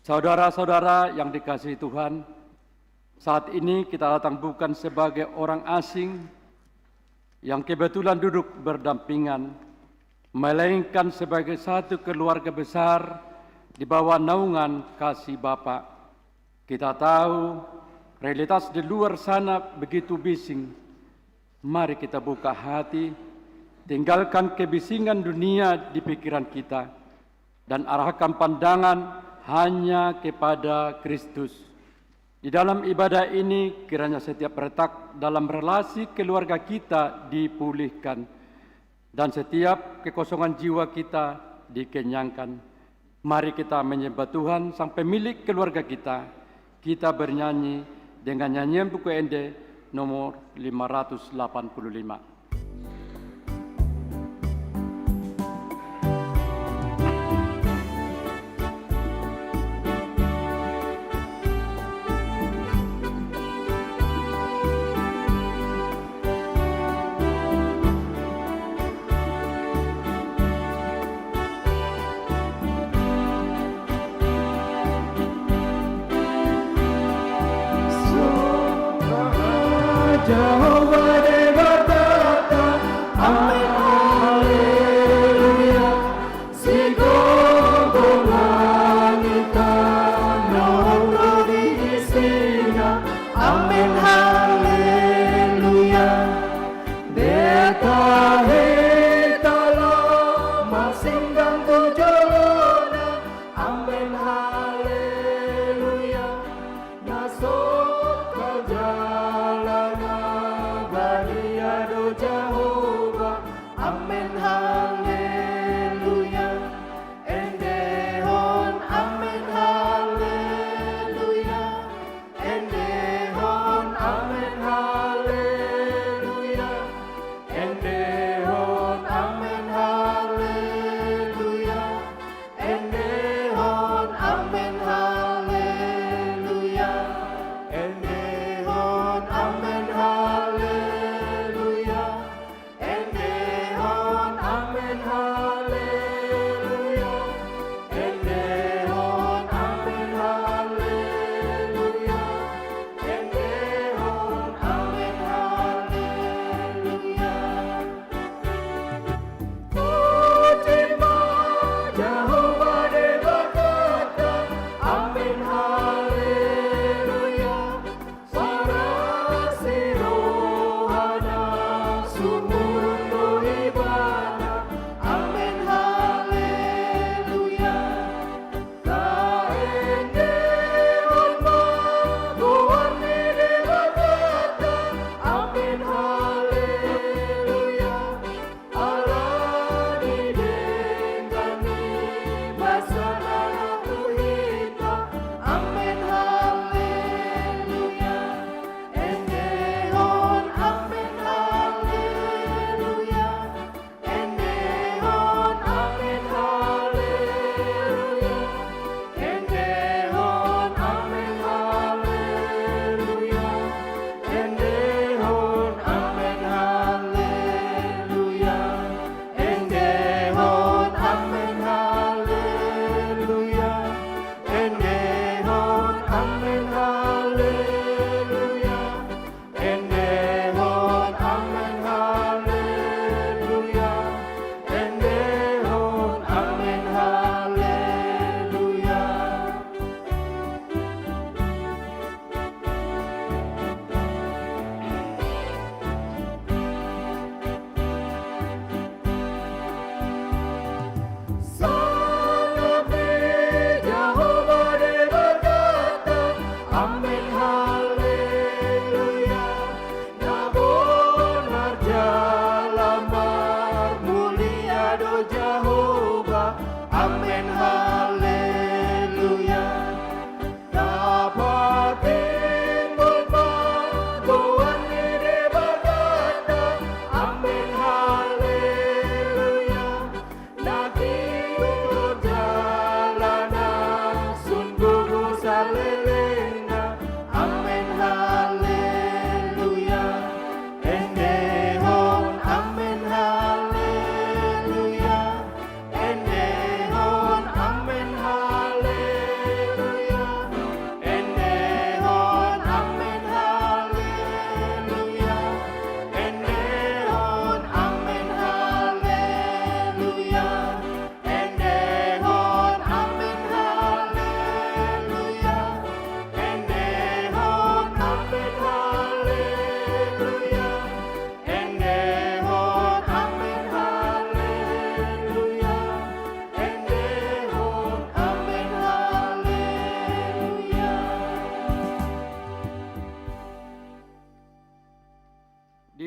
Saudara-saudara yang dikasihi Tuhan, saat ini kita datang bukan sebagai orang asing yang kebetulan duduk berdampingan, melainkan sebagai satu keluarga besar di bawah naungan kasih Bapa. Kita tahu realitas di luar sana begitu bising. Mari kita buka hati, tinggalkan kebisingan dunia di pikiran kita, dan arahkan pandangan hanya kepada Kristus. Di dalam ibadah ini kiranya setiap retak dalam relasi keluarga kita dipulihkan, dan setiap kekosongan jiwa kita dikenyangkan. Mari kita menyembah Tuhan sang pemilik keluarga kita. Kita bernyanyi dengan nyanyian buku Ende nomor 585. Jehovah Devatata, Amen, Haleluya. Sigogo langita, nomor diisinya, Amen, Haleluya. Beta hetala, masinggang tujolona, Amen, Haleluya. Nasok kajalanan.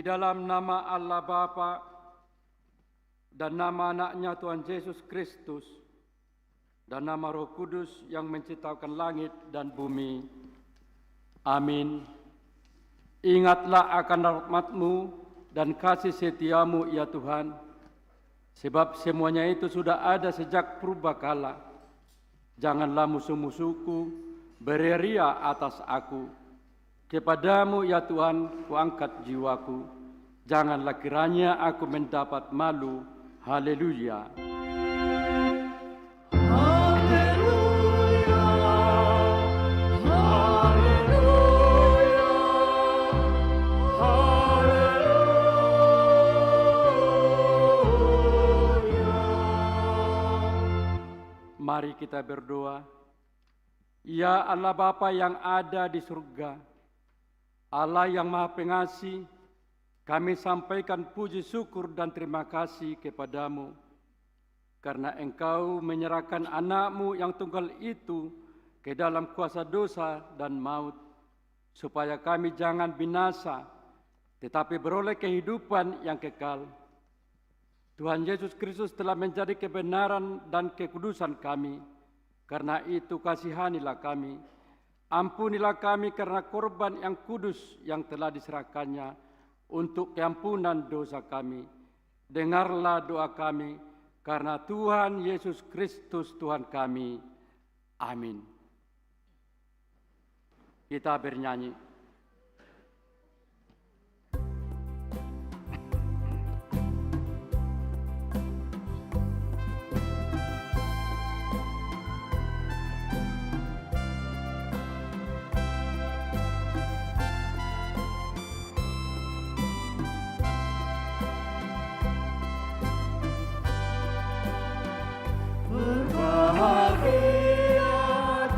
dalam nama Allah Bapa dan nama anaknya Tuhan Yesus Kristus dan nama Roh Kudus yang menciptakan langit dan bumi. Amin. Ingatlah akan rahmat-Mu dan kasih setia-Mu ya Tuhan, sebab semuanya itu sudah ada sejak purbakala. Janganlah musuh-musuhku beria atas aku. Kepadamu ya Tuhan kuangkat jiwaku. Janganlah kiranya aku mendapat malu. Haleluya. Mari kita berdoa. Ya Allah Bapa yang ada di surga, Allah yang Maha Pengasih, kami sampaikan puji syukur dan terima kasih kepadamu, karena Engkau menyerahkan anak-Mu yang tunggal itu ke dalam kuasa dosa dan maut, supaya kami jangan binasa, tetapi beroleh kehidupan yang kekal. Tuhan Yesus Kristus telah menjadi kebenaran dan kekudusan kami. Karena itu kasihanilah kami. Ampunilah kami karena korban yang kudus yang telah diserahkannya untuk keampunan dosa kami. Dengarlah doa kami karena Tuhan Yesus Kristus Tuhan kami. Amin. Kita bernyanyi.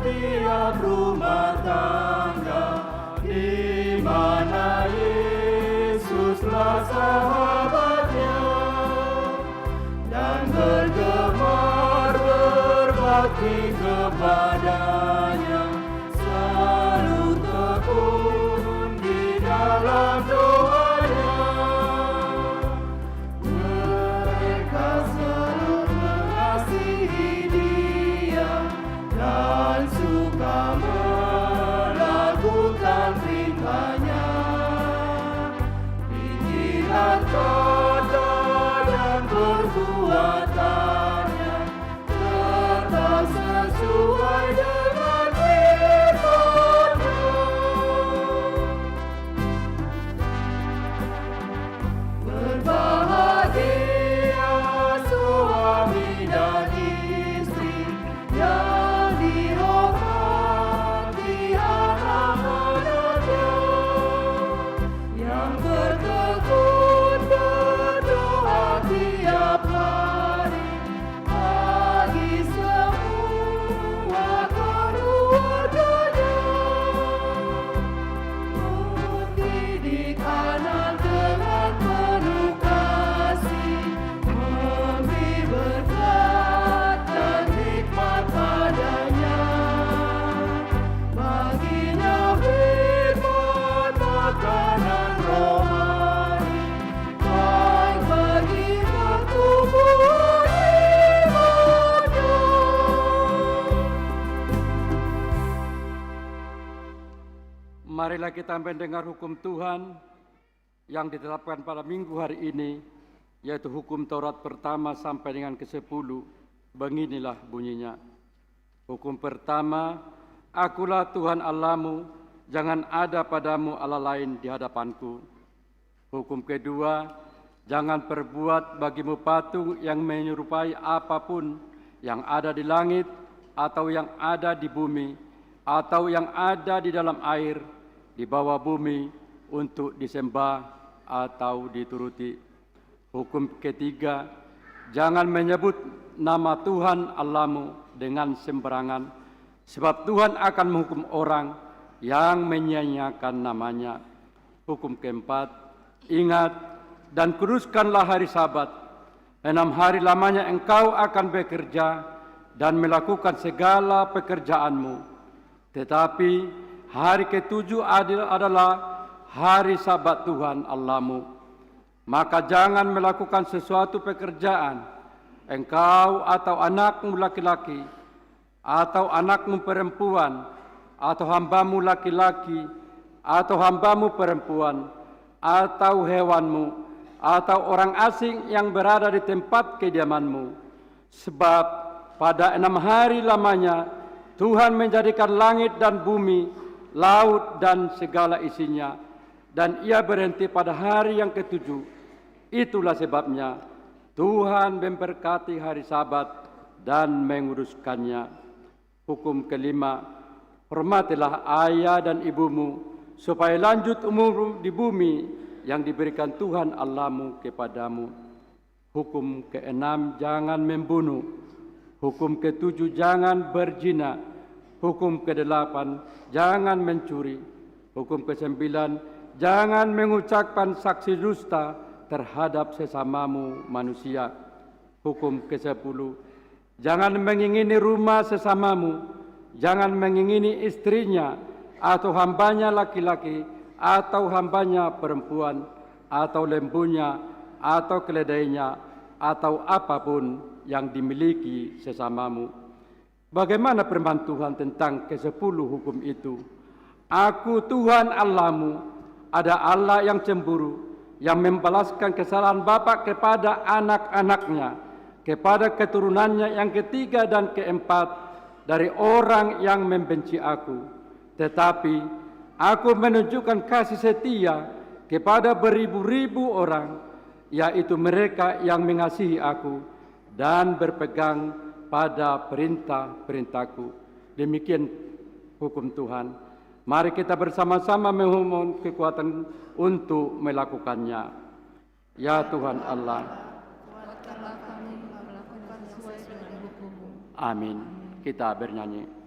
Tiap rumah tangga di mana Yesuslah sahabatnya, dan bergemar berbakti kepadanya, selalu tekun di dalam doanya. Mereka selalu mengasihi Dia dan suka melakukan perintahnya. Pikiran, kata, dan perbuatannya tetap sesuai dengan firman-Nya. Berbahagia suami dan istri yang dirahmati anak-anaknya, yang bertekun berdoa tiap hari bagi semua keluarganya. Mendidik anak dengan penuh kasih, memberi berkat dan hikmat padanya. Baginya firman makanan rohani, baik bagi pertumbuhan imannya. Marilah kita mendengar hukum Tuhan yang ditetapkan pada minggu hari ini, yaitu hukum Taurat pertama sampai dengan ke-10. Beginilah bunyinya. Hukum pertama, akulah Tuhan Allahmu, jangan ada padamu Allah lain di hadapanku. Hukum kedua, jangan perbuat bagimu patung yang menyerupai apapun yang ada di langit atau yang ada di bumi atau yang ada di dalam air di bawah bumi untuk disembah atau dituruti. Hukum ketiga, jangan menyebut nama Tuhan Allahmu dengan sembarangan, sebab Tuhan akan menghukum orang yang menyia-nyiakan namanya. Hukum keempat, ingat dan kuduskanlah hari Sabat. 6 hari lamanya engkau akan bekerja dan melakukan segala pekerjaanmu. Tetapi hari ke-7 adalah hari Sabat Tuhan Allahmu. maka jangan melakukan sesuatu pekerjaan, engkau atau anakmu laki-laki, atau anakmu perempuan, atau hambamu laki-laki, atau hambamu perempuan, atau hewanmu, atau orang asing yang berada di tempat kediamanmu. Sebab pada 6 hari lamanya Tuhan menjadikan langit dan bumi, laut dan segala isinya, dan ia berhenti pada hari yang ketujuh. Itulah sebabnya Tuhan memberkati hari Sabat dan menguduskannya. Hukum kelima, hormatilah ayah dan ibumu, supaya lanjut umur di bumi yang diberikan Tuhan Allahmu kepadamu. Hukum keenam, jangan membunuh. Hukum ketujuh, jangan berzina. Hukum kedelapan, jangan mencuri. Hukum kesembilan, jangan mengucapkan saksi dusta terhadap sesamamu manusia. Hukum ke-10, jangan mengingini rumah sesamamu, jangan mengingini istrinya, atau hambanya laki-laki, atau hambanya perempuan, atau lembunya, atau keledainya, atau apapun yang dimiliki sesamamu. Bagaimana firman Tuhan tentang ke-10 hukum itu? Aku Tuhan Allahmu, ada Allah yang cemburu, yang membalaskan kesalahan bapa kepada anak-anaknya, kepada keturunannya yang ketiga dan keempat dari orang yang membenci aku. Tetapi aku menunjukkan kasih setia kepada beribu-ribu orang, yaitu mereka yang mengasihi aku dan berpegang pada perintah-perintahku. Demikian hukum Tuhan. Mari kita bersama-sama memohon kekuatan untuk melakukannya. Ya Tuhan Allah. Kuatkanlah kami melakukan sesuai dengan hukum-Mu. Amin. Kita bernyanyi.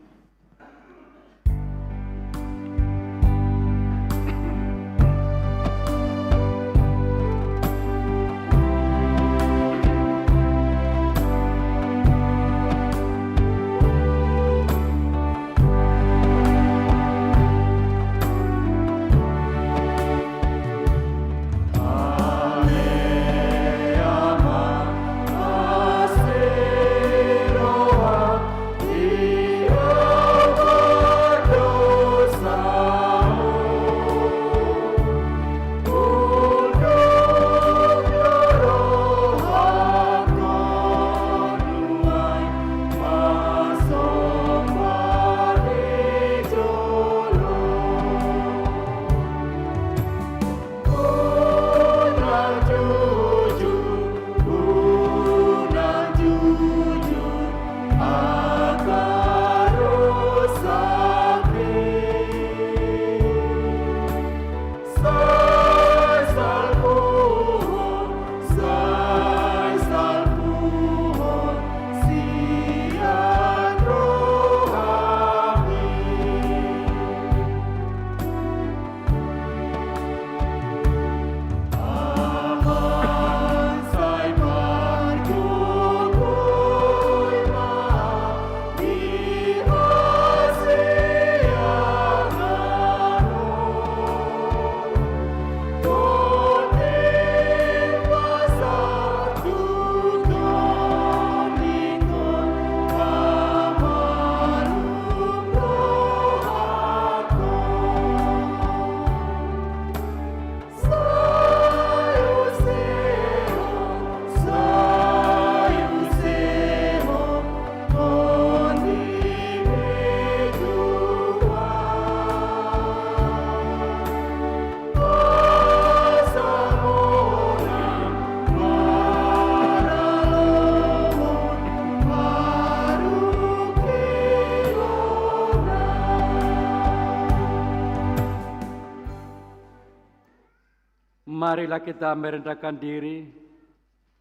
Marilah kita merendahkan diri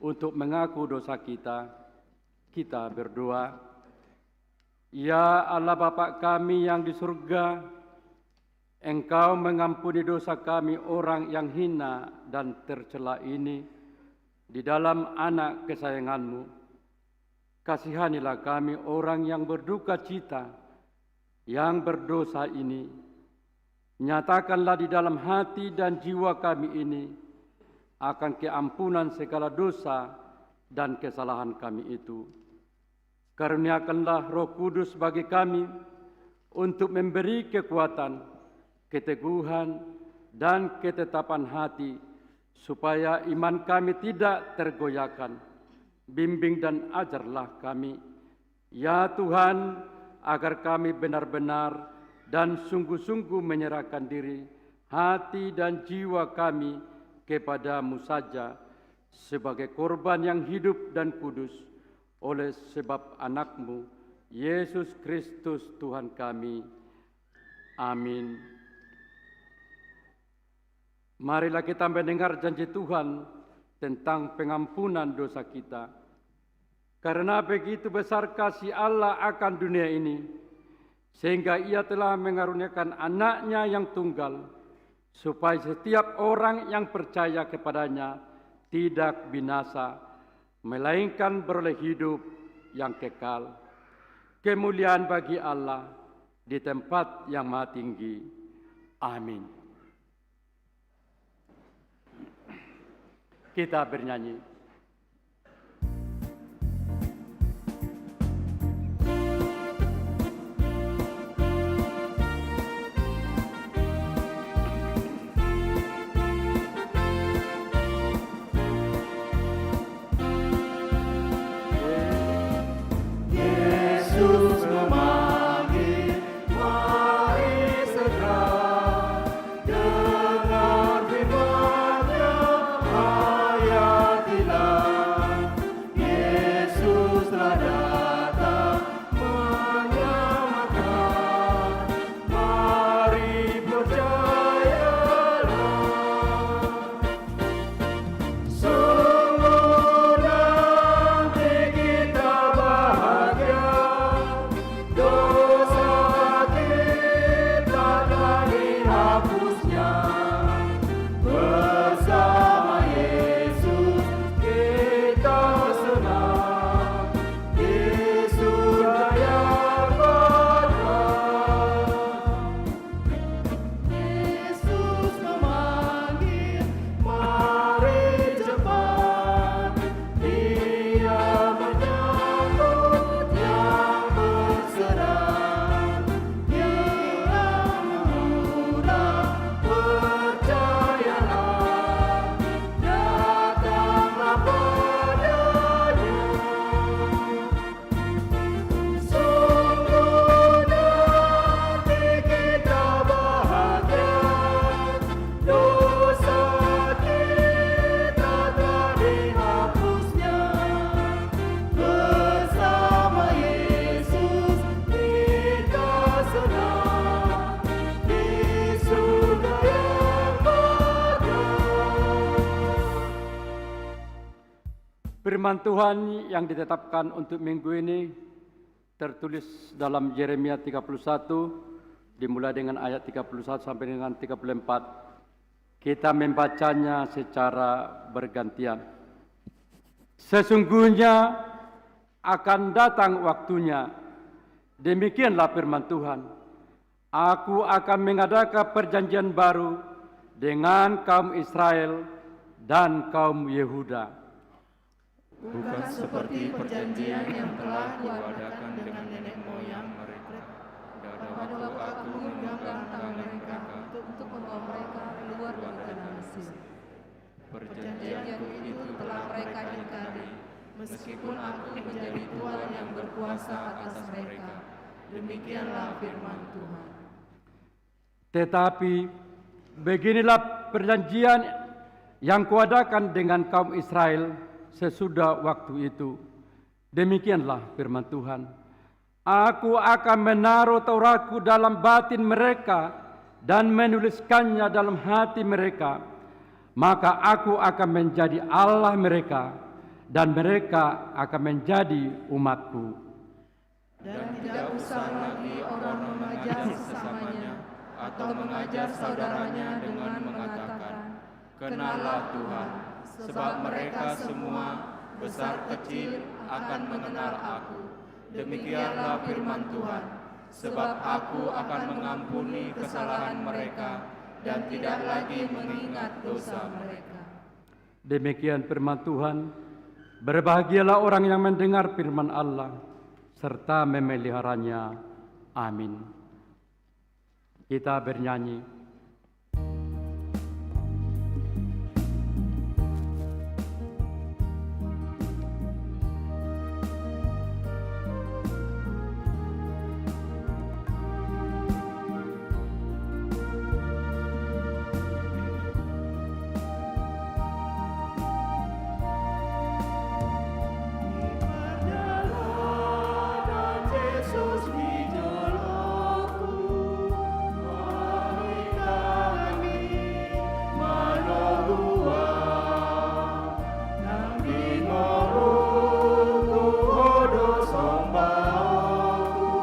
untuk mengaku dosa kita. Kita berdoa. Ya Allah Bapa kami yang di surga, Engkau mengampuni dosa kami orang yang hina dan tercela ini di dalam anak kesayangan-Mu. Kasihanilah kami orang yang berduka cita, yang berdosa ini. Nyatakanlah di dalam hati dan jiwa kami ini akan keampunan segala dosa dan kesalahan kami itu. Karuniakanlah Roh Kudus bagi kami untuk memberi kekuatan, keteguhan, dan ketetapan hati, supaya iman kami tidak tergoyahkan. Bimbing dan ajarlah kami, ya Tuhan, agar kami benar-benar dan sungguh-sungguh menyerahkan diri, hati dan jiwa kami kepadamu saja, sebagai korban yang hidup dan kudus, oleh sebab anak-Mu, Yesus Kristus Tuhan kami. Amin. Marilah kita mendengar janji Tuhan tentang pengampunan dosa kita. Karena begitu besar kasih Allah akan dunia ini, sehingga Ia telah mengaruniakan anak-Nya yang tunggal, supaya setiap orang yang percaya kepadanya tidak binasa, melainkan beroleh hidup yang kekal. Kemuliaan bagi Allah di tempat yang maha tinggi. Amin. Kita bernyanyi. Yesus memanggil, mari segera dengan firman-Nya hayatilah. Yesus telah datang menyelamatkan, mari percayalah. Sungguh nanti kita bahagia, dosa kita telah dihapusnya. Bersama Yesus kita senang di surga yang bahagia. Yesus memanggil, mari cepat. Dia menyambut yang berserah. Dia murah, percayalah. Datanglah padanya. Sungguh nanti kita bahagia, dosa kita telah dihapusnya. Bersama Yesus kita senang di surga yang bahagia. Firman Tuhan yang ditetapkan untuk minggu ini tertulis dalam Yeremia 31, dimulai dengan ayat 31 sampai dengan 34. Kita membacanya secara bergantian. Sesungguhnya akan datang waktunya, demikianlah firman Tuhan, aku akan mengadakan perjanjian baru dengan kaum Israel dan kaum Yehuda. Bukan seperti perjanjian yang telah kuadakan dengan nenek moyang mereka pada waktu aku menggantang mereka untuk membawa mereka keluar dari tanah Mesir. Perjanjianku itu telah mereka ingkari, meskipun aku menjadi Tuhan yang berkuasa atas mereka. Demikianlah firman Tuhan. Tetapi beginilah perjanjian yang kuadakan dengan kaum Israel sesudah waktu itu. Demikianlah firman Tuhan. Aku akan menaruh Tauratku dalam batin mereka dan menuliskannya dalam hati mereka. Maka aku akan menjadi Allah mereka dan mereka akan menjadi umatku. Dan tidak usah lagi orang mengajar sesamanya atau mengajar saudaranya dengan mengatakan, "Kenallah Tuhan," sebab mereka semua, besar kecil, akan mengenal aku. Demikianlah firman Tuhan, sebab aku akan mengampuni kesalahan mereka dan tidak lagi mengingat dosa mereka. Demikian firman Tuhan. Berbahagialah orang yang mendengar firman Allah serta memeliharanya. Amin. Kita bernyanyi. Yesus di joloku, mari kami manogua, nang bingorku hodo sombaoku,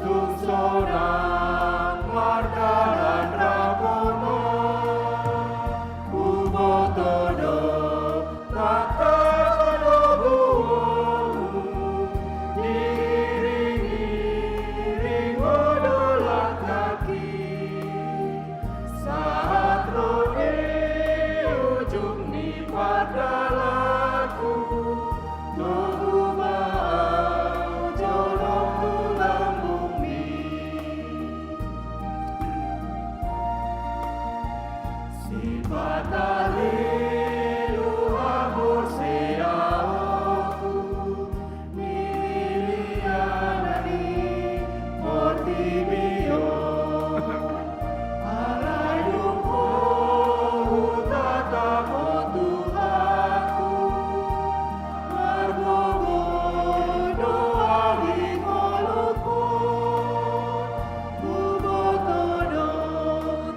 tung sorang mardalan ramono, kubotodo tata sadobuomu, iring-iring odolat kaki, saat rode ujung ni padalaku, tunggu mau jorok tulang bumi. Si patalilu amor seaoku, milianani mortibio, alai duko tatapo Tuhanku, margogoy doali ngoloko, bubotodo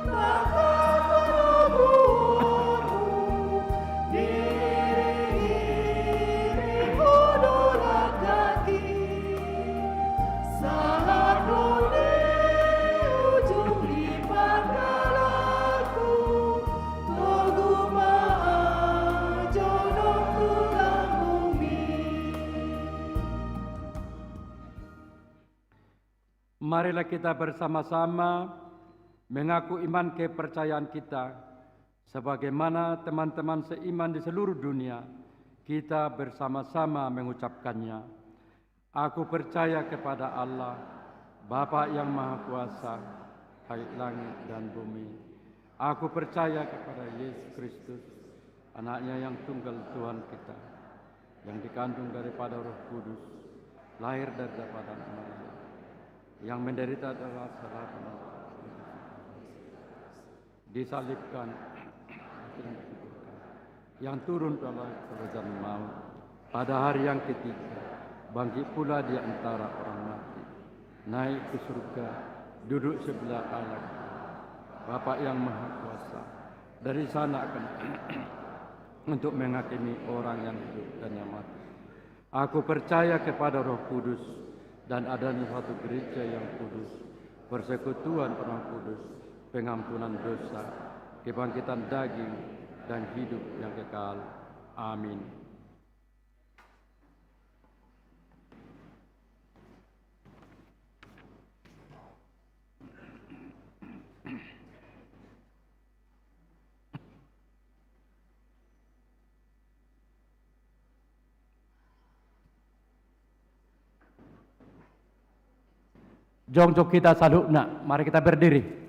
takaparobuomu, iring-iring odolat kaki, saat rode ujung lipat dalaku, toguma jodoh tulang bumi. Marilah kita bersama-sama mengaku iman kepercayaan kita. Sebagaimana teman-teman seiman di seluruh dunia, kita bersama-sama mengucapkannya. Aku percaya kepada Allah, Bapa yang Maha Kuasa, Hai langit dan bumi. Aku percaya kepada Yesus Kristus, anaknya yang tunggal Tuhan kita, yang dikandung daripada Roh Kudus, lahir daripada Maria, yang menderita dalam salah disalibkan, yang turun dalam kerajaan maut, pada hari yang ketiga bangkit pula di antara orang mati, naik ke surga, duduk sebelah kanan Bapa yang Maha Kuasa. Dari sana akan untuk menghakimi orang yang hidup dan yang mati. Aku percaya kepada Roh Kudus dan adanya satu gereja yang kudus, persekutuan orang kudus, pengampunan dosa, kebangkitan daging, dan hidup yang kekal. Amin. Jongkok kita salukna, mari kita berdiri.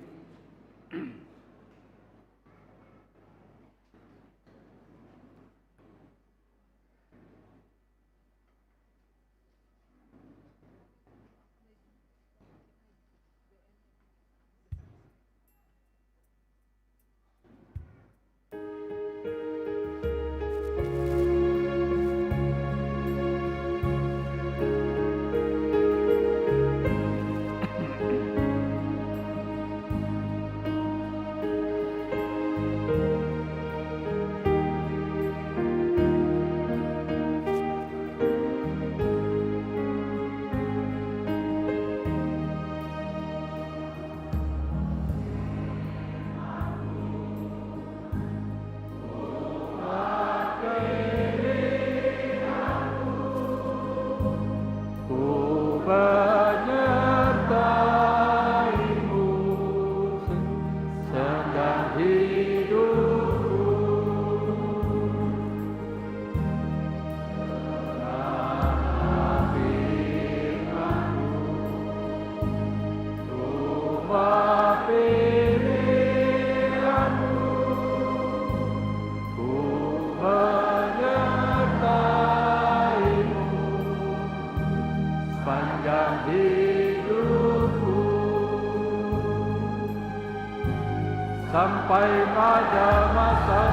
sampai pada masa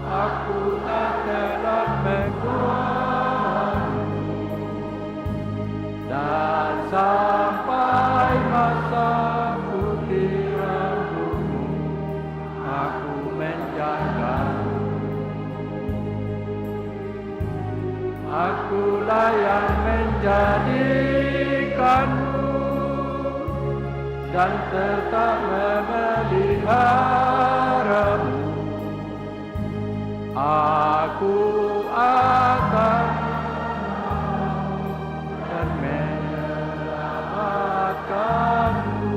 aku telah mengkuat, dan sampai masa putih rambutmu aku menjaga. Akulah yang menjadikanmu dan tetap memeliharamu. Aku akan dan menyelamatkanmu.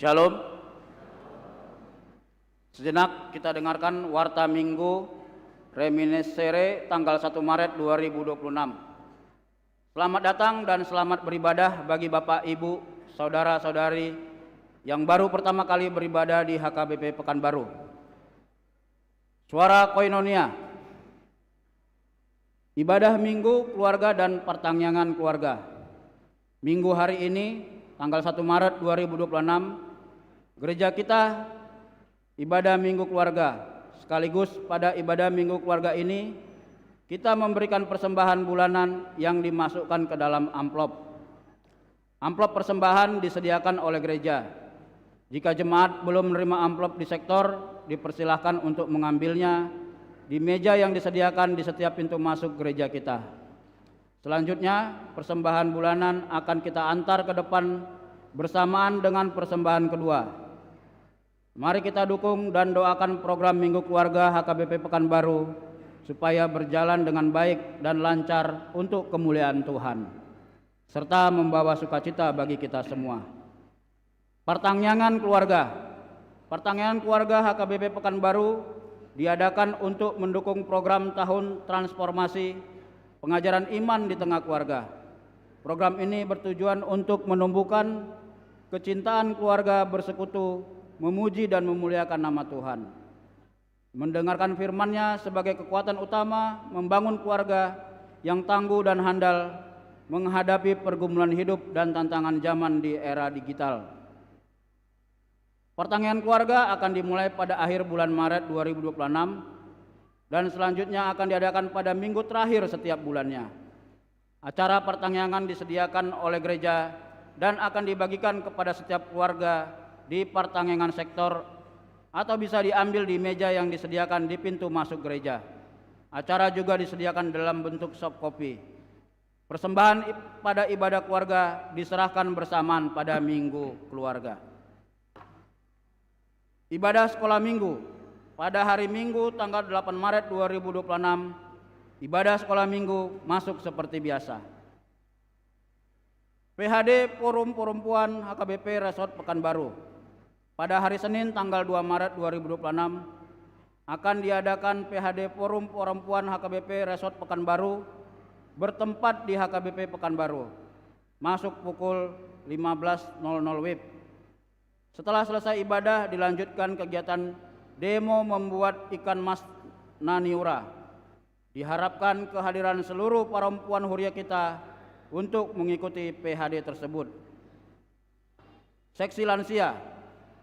Shalom. Sejenak kita dengarkan Warta Minggu Reminiscere tanggal 1 Maret 2026. Selamat datang dan selamat beribadah bagi Bapak, Ibu, Saudara-saudari yang baru pertama kali beribadah di HKBP Pekanbaru. Suara Koinonia, ibadah Minggu Keluarga dan Pertangyangan Keluarga. Minggu hari ini tanggal 1 Maret 2026, gereja kita ibadah Minggu Keluarga. Sekaligus pada ibadah Minggu Keluarga ini kita memberikan persembahan bulanan yang dimasukkan ke dalam amplop. Amplop persembahan disediakan oleh gereja. Jika jemaat belum menerima amplop di sektor, dipersilahkan untuk mengambilnya di meja yang disediakan di setiap pintu masuk gereja kita. Selanjutnya, persembahan bulanan akan kita antar ke depan bersamaan dengan persembahan kedua. Mari kita dukung dan doakan program Minggu Keluarga HKBP Pekanbaru supaya berjalan dengan baik dan lancar untuk kemuliaan Tuhan, serta membawa sukacita bagi kita semua. Pertangyangan keluarga. Pertangyangan keluarga HKBP Pekanbaru diadakan untuk mendukung program tahun transformasi pengajaran iman di tengah keluarga. Program ini bertujuan untuk menumbuhkan kecintaan keluarga bersekutu, memuji dan memuliakan nama Tuhan. Mendengarkan firman-Nya sebagai kekuatan utama membangun keluarga yang tangguh dan handal menghadapi pergumulan hidup dan tantangan zaman di era digital. Pertangyangan keluarga akan dimulai pada akhir bulan Maret 2026 dan selanjutnya akan diadakan pada minggu terakhir setiap bulannya. Acara pertangyangan disediakan oleh gereja dan akan dibagikan kepada setiap keluarga di pertangyangan sektor atau bisa diambil di meja yang disediakan di pintu masuk gereja. Acara juga disediakan dalam bentuk soft copy. Persembahan pada ibadah keluarga diserahkan bersamaan pada Minggu Keluarga. Ibadah sekolah minggu. Pada hari Minggu tanggal 8 Maret 2026, ibadah sekolah minggu masuk seperti biasa. PHD Forum Perempuan HKBP Resort Pekanbaru. Pada hari Senin tanggal 2 Maret 2026 akan diadakan PHD Forum Perempuan HKBP Resort Pekanbaru bertempat di HKBP Pekanbaru. Masuk pukul 15.00 WIB. Setelah selesai ibadah dilanjutkan kegiatan demo membuat ikan mas naniura. Diharapkan kehadiran seluruh perempuan huria kita untuk mengikuti PHD tersebut. Seksi lansia.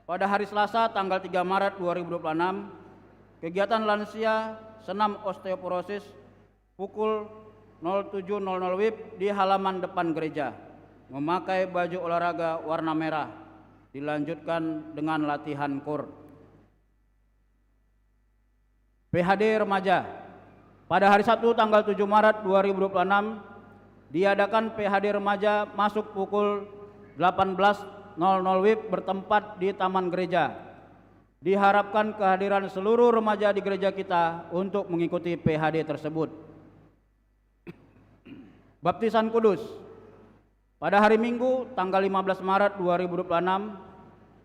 Pada hari Selasa tanggal 3 Maret 2026, kegiatan lansia senam osteoporosis pukul 07.00 WIB di halaman depan gereja. Memakai baju olahraga warna merah. Dilanjutkan dengan latihan core. PHD Remaja. Pada hari Sabtu tanggal 7 Maret 2026 diadakan PHD Remaja masuk pukul 18.00 WIB bertempat di Taman Gereja. Diharapkan kehadiran seluruh remaja di gereja kita untuk mengikuti PHD tersebut. Baptisan Kudus. Pada hari Minggu tanggal 15 Maret 2026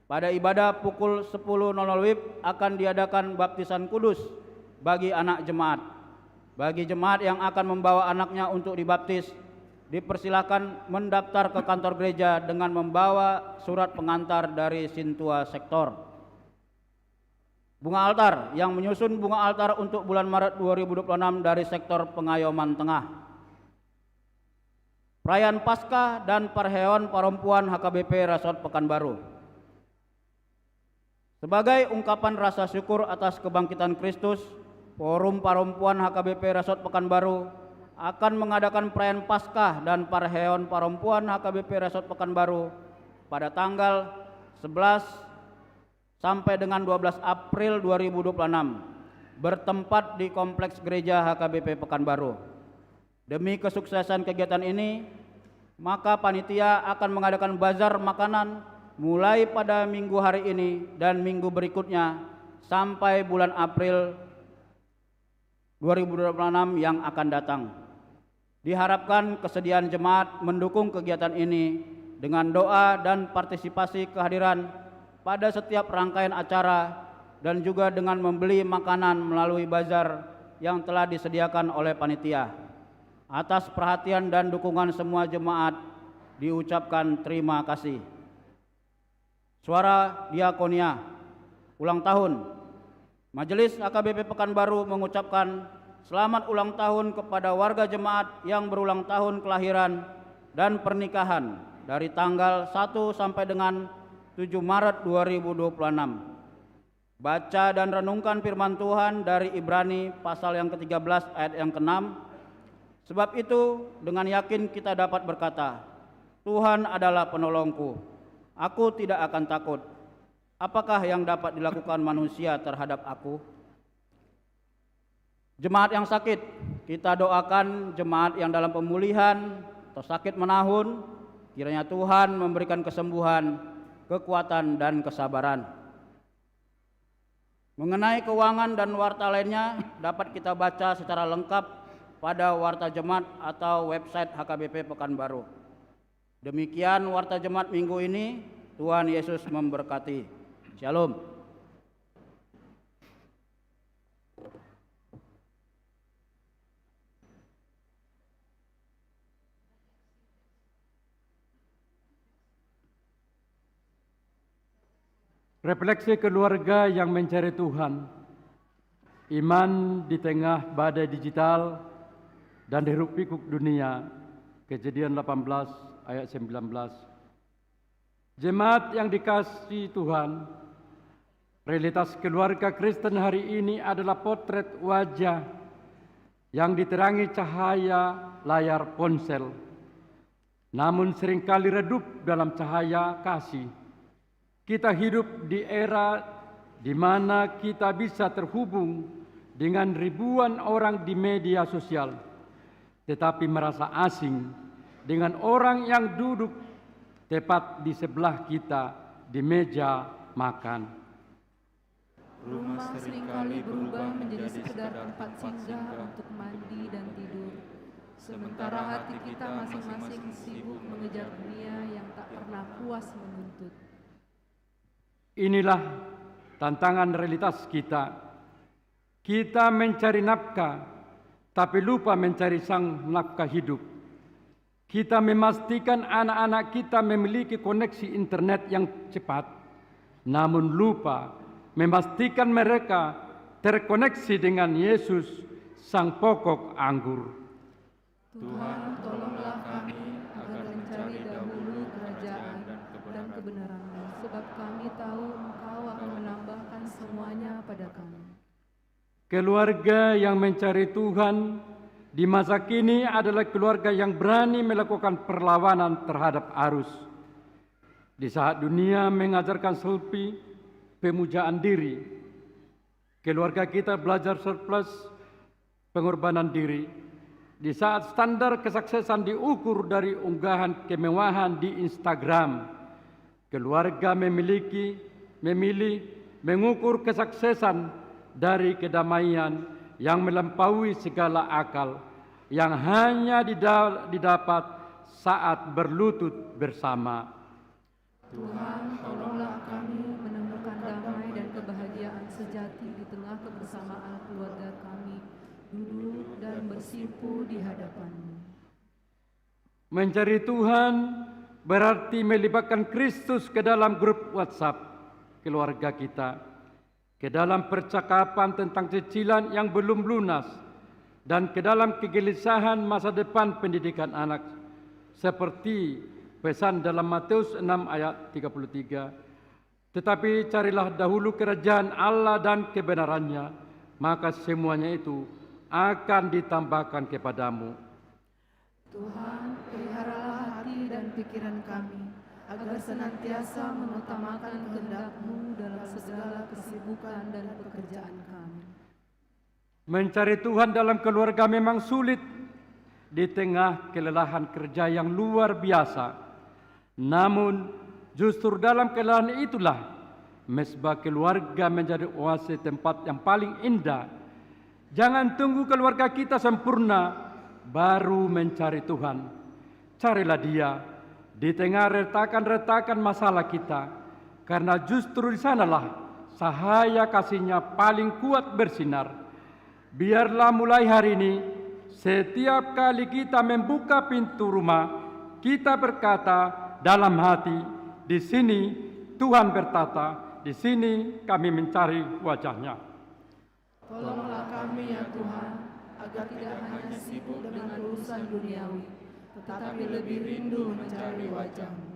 pada ibadah pukul 10.00 WIB akan diadakan baptisan kudus bagi anak jemaat. Bagi jemaat yang akan membawa anaknya untuk dibaptis, dipersilakan mendaftar ke kantor gereja dengan membawa surat pengantar dari Sintua Sektor. Bunga altar, yang menyusun bunga altar untuk bulan Maret 2026 dari Sektor Pengayoman Tengah. Perayaan Paskah dan Perhewan Perempuan HKBP Resort Pekanbaru. Sebagai ungkapan rasa syukur atas kebangkitan Kristus, Forum Perempuan HKBP Resort Pekanbaru akan mengadakan perayaan Paskah dan Perhewan Perempuan HKBP Resort Pekanbaru pada tanggal 11 sampai dengan 12 April 2026 bertempat di Kompleks Gereja HKBP Pekanbaru. Demi kesuksesan kegiatan ini, maka panitia akan mengadakan bazar makanan mulai pada minggu hari ini dan minggu berikutnya sampai bulan April 2026 yang akan datang. Diharapkan kesediaan jemaat mendukung kegiatan ini dengan doa dan partisipasi kehadiran pada setiap rangkaian acara dan juga dengan membeli makanan melalui bazar yang telah disediakan oleh panitia. Atas perhatian dan dukungan semua jemaat diucapkan terima kasih. Suara Diakonia ulang tahun. Majelis HKBP Pekanbaru mengucapkan selamat ulang tahun kepada warga jemaat yang berulang tahun kelahiran dan pernikahan dari tanggal 1 sampai dengan 7 Maret 2026. Baca dan renungkan firman Tuhan dari Ibrani pasal yang ke-13 ayat yang ke-6. Sebab itu dengan yakin kita dapat berkata, Tuhan adalah penolongku, aku tidak akan takut. Apakah yang dapat dilakukan manusia terhadap aku? Jemaat yang sakit, kita doakan jemaat yang dalam pemulihan atau sakit menahun, kiranya Tuhan memberikan kesembuhan, kekuatan, dan kesabaran. Mengenai keuangan dan warta lainnya dapat kita baca secara lengkap pada warta jemaat atau website HKBP Pekanbaru. Demikian warta jemaat minggu ini. Tuhan Yesus memberkati. Shalom. Refleksi keluarga yang mencari Tuhan, iman di tengah badai digital dan hiruk pikuk dunia, Kejadian 18 ayat 19. Jemaat yang dikasihi Tuhan, realitas keluarga Kristen hari ini adalah potret wajah yang diterangi cahaya layar ponsel, namun seringkali redup dalam cahaya kasih. Kita hidup di era di mana kita bisa terhubung dengan ribuan orang di media sosial, tetapi merasa asing dengan orang yang duduk tepat di sebelah kita di meja makan. Rumah seringkali berubah menjadi sekedar tempat singgah untuk mandi dan tidur. Sementara hati kita masing-masing sibuk mengejar dunia yang tak pernah puas menuntut. Inilah tantangan realitas kita. Kita mencari nafkah, tapi lupa mencari sang nafkah hidup. Kita memastikan anak-anak kita memiliki koneksi internet yang cepat, namun lupa memastikan mereka terkoneksi dengan Yesus, sang pokok anggur. Tuhan, tolonglah kami agar mencari dahulu kerajaan dan kebenaran-Mu, sebab kami tahu Engkau akan menambahkan semuanya pada kami. Keluarga yang mencari Tuhan di masa kini adalah keluarga yang berani melakukan perlawanan terhadap arus. Di saat dunia mengajarkan selfie, pemujaan diri, keluarga kita belajar surplus, pengorbanan diri. Di saat standar kesuksesan diukur dari unggahan kemewahan di Instagram, keluarga memilih mengukur kesuksesan dari kedamaian yang melampaui segala akal, yang hanya didapat saat berlutut bersama. Tuhan, tolonglah kami menemukan damai dan kebahagiaan sejati di tengah kebersamaan keluarga kami, duduk dan bersimpu di hadapan-Mu. Mencari Tuhan berarti melibatkan Kristus ke dalam grup WhatsApp keluarga kita, ke dalam percakapan tentang cicilan yang belum lunas, dan ke dalam kegelisahan masa depan pendidikan anak, seperti pesan dalam Matius 6 ayat 33. Tetapi carilah dahulu kerajaan Allah dan kebenarannya, maka semuanya itu akan ditambahkan kepadamu. Tuhan, peliharalah hati dan pikiran kami, agar senantiasa mengutamakan kehendak-Mu dalam segala kesibukan dan pekerjaan kami. Mencari Tuhan dalam keluarga memang sulit di tengah kelelahan kerja yang luar biasa. Namun justru dalam kelelahan itulah mesbah keluarga menjadi oase tempat yang paling indah. Jangan tunggu keluarga kita sempurna baru mencari Tuhan. Carilah Dia di tengah retakan-retakan masalah kita, karena justru di sanalah cahaya kasih-Nya paling kuat bersinar. Biarlah mulai hari ini, setiap kali kita membuka pintu rumah, kita berkata dalam hati, di sini Tuhan bertata, di sini kami mencari wajah-Nya. Tolonglah kami ya Tuhan, agar tidak hanya sibuk dengan urusan duniawi, tetapi lebih rindu mencari wajah-Mu.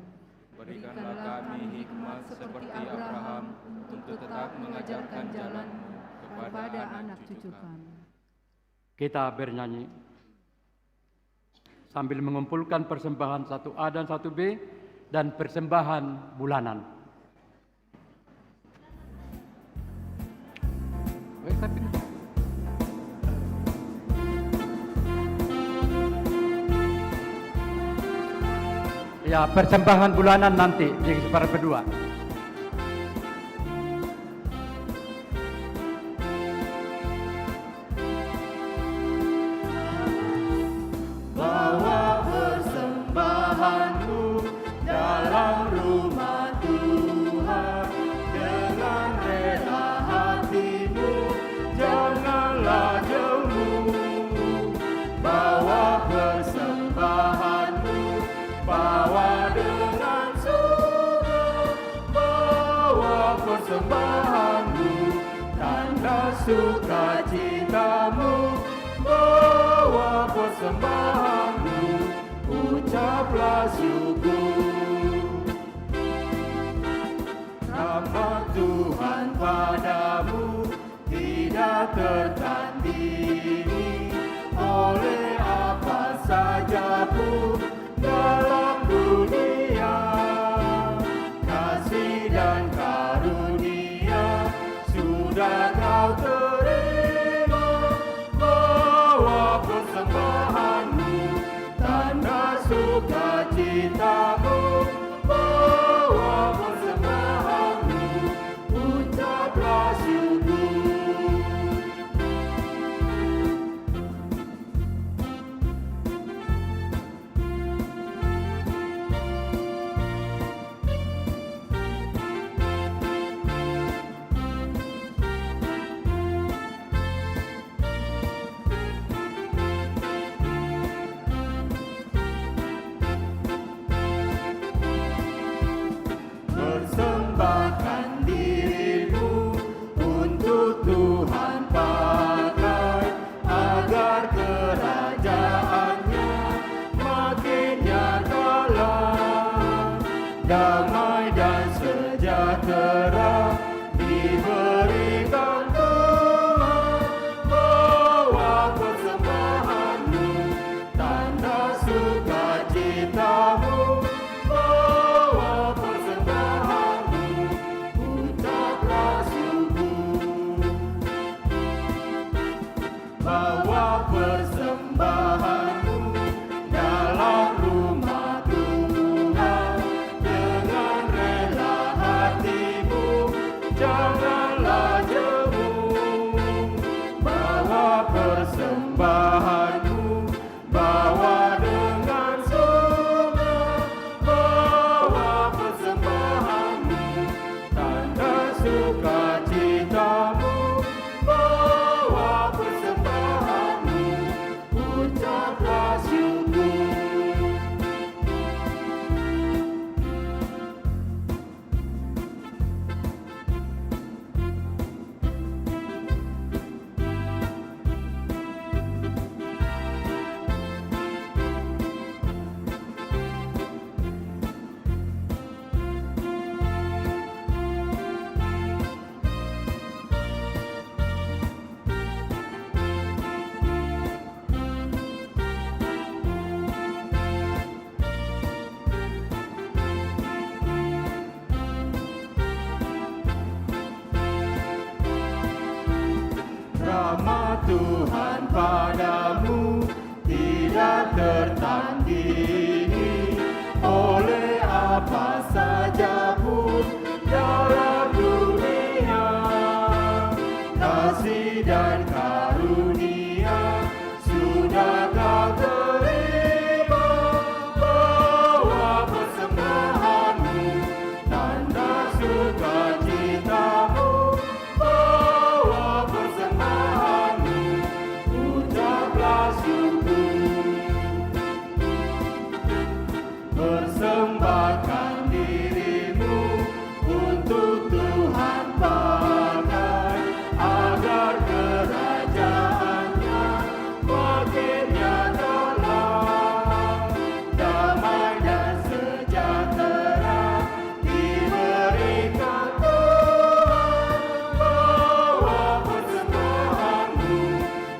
Berikanlah kami hikmat seperti Abraham untuk tetap mengajarkan jalan-Mu kepada anak cucu kami. Kita bernyanyi sambil mengumpulkan persembahan 1A dan 1B dan persembahan bulanan. Ya, persembahan bulanan nanti di kesempatan kedua. Bawa persembahanmu dalam rumah Tuhan dengan rela hatimu, janganlah jemu. Bawa persembahanmu, bawa dengan surga. Bawa persembahanmu, tanda sukacitamu. Bawa persembahanmu, ucaplah syukur. Rahmat Tuhan padamu tidak tertandingi oleh apa saja pun dalam dunia. Kasih dan karunia sudah kau terima. Bawa persembahanmu, tanda sukacitamu. Bawa persembahanmu, ucaplah syukur. Persembahkan dirimu untuk Tuhan pakai, agar kerajaannya makin nyatalah. Damai dan sejahtera diberikan Tuhan. Bawa persembahanmu, tanda sukacitamu. Bawa persembahanmu, ucaplah syukur. Bawa persembahanmu dalam rumah Tuhan dengan rela hatimu, janganlah jemu. Bawa persembahanmu, bawa dengan surga. Bawa persembahanmu, tanda sukacitamu. Bawa persembahanmu, ucaplah syukur. Rahmat Tuhan padamu tidak tertandingi oleh apa saja pun dalam dunia. Kasih dan karunia sudah kau terima. Bawa persembahanmu, tanda sukacitamu. Bawa persembahanmu, ucaplah syukur. Persembahkan dirimu untuk Tuhan pakai, agar kerajaannya makin nyatalah. Damai dan sejahtera diberikan Tuhan. Bawa persembahanmu,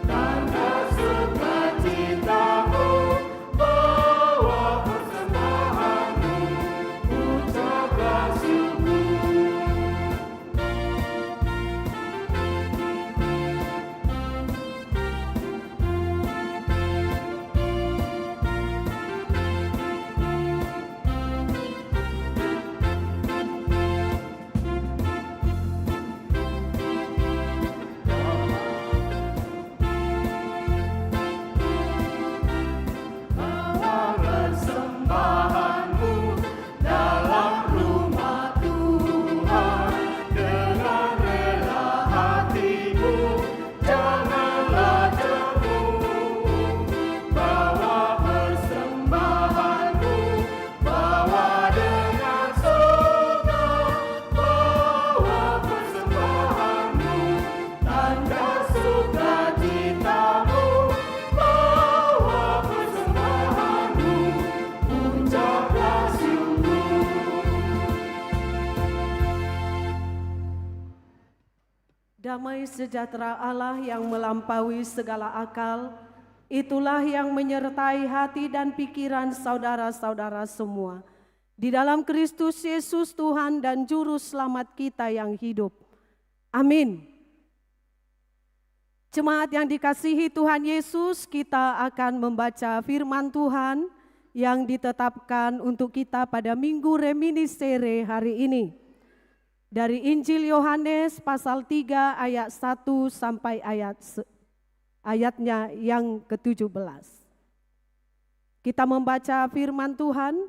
tanda sukacitamu. Bawa persembahanmu, Damai sejahtera Allah yang melampaui segala akal, itulah yang menyertai hati dan pikiran saudara-saudara semua. Di dalam Kristus Yesus Tuhan dan Juru Selamat kita yang hidup. Amin. Jemaat yang dikasihi Tuhan Yesus, kita akan membaca firman Tuhan yang ditetapkan untuk kita pada Minggu Reminiscere hari ini. Dari Injil Yohanes pasal 3 ayat 1 sampai ayatnya yang ke-17. Kita membaca firman Tuhan,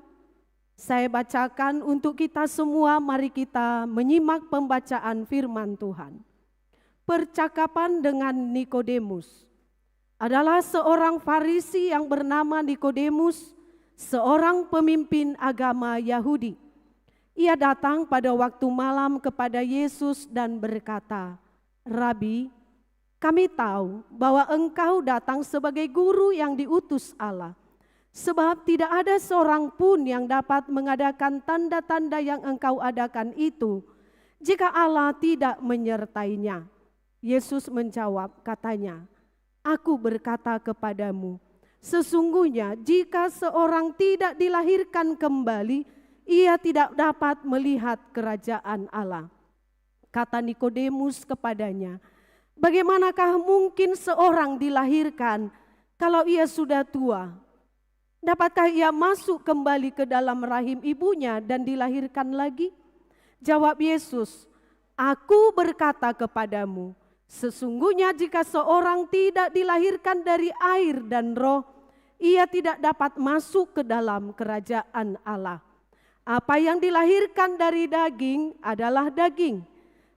saya bacakan untuk kita semua, mari kita menyimak pembacaan firman Tuhan. Percakapan dengan Nikodemus. Adalah seorang Farisi yang bernama Nikodemus, seorang pemimpin agama Yahudi. Ia datang pada waktu malam kepada Yesus dan berkata, "Rabi, kami tahu bahwa engkau datang sebagai guru yang diutus Allah, sebab tidak ada seorang pun yang dapat mengadakan tanda-tanda yang engkau adakan itu, jika Allah tidak menyertainya." Yesus menjawab, katanya, "Aku berkata kepadamu, sesungguhnya jika seorang tidak dilahirkan kembali, ia tidak dapat melihat kerajaan Allah." Kata Nikodemus kepadanya, "Bagaimanakah mungkin seorang dilahirkan kalau ia sudah tua? Dapatkah ia masuk kembali ke dalam rahim ibunya dan dilahirkan lagi?" Jawab Yesus, "Aku berkata kepadamu, sesungguhnya jika seorang tidak dilahirkan dari air dan roh, ia tidak dapat masuk ke dalam kerajaan Allah. Apa yang dilahirkan dari daging adalah daging,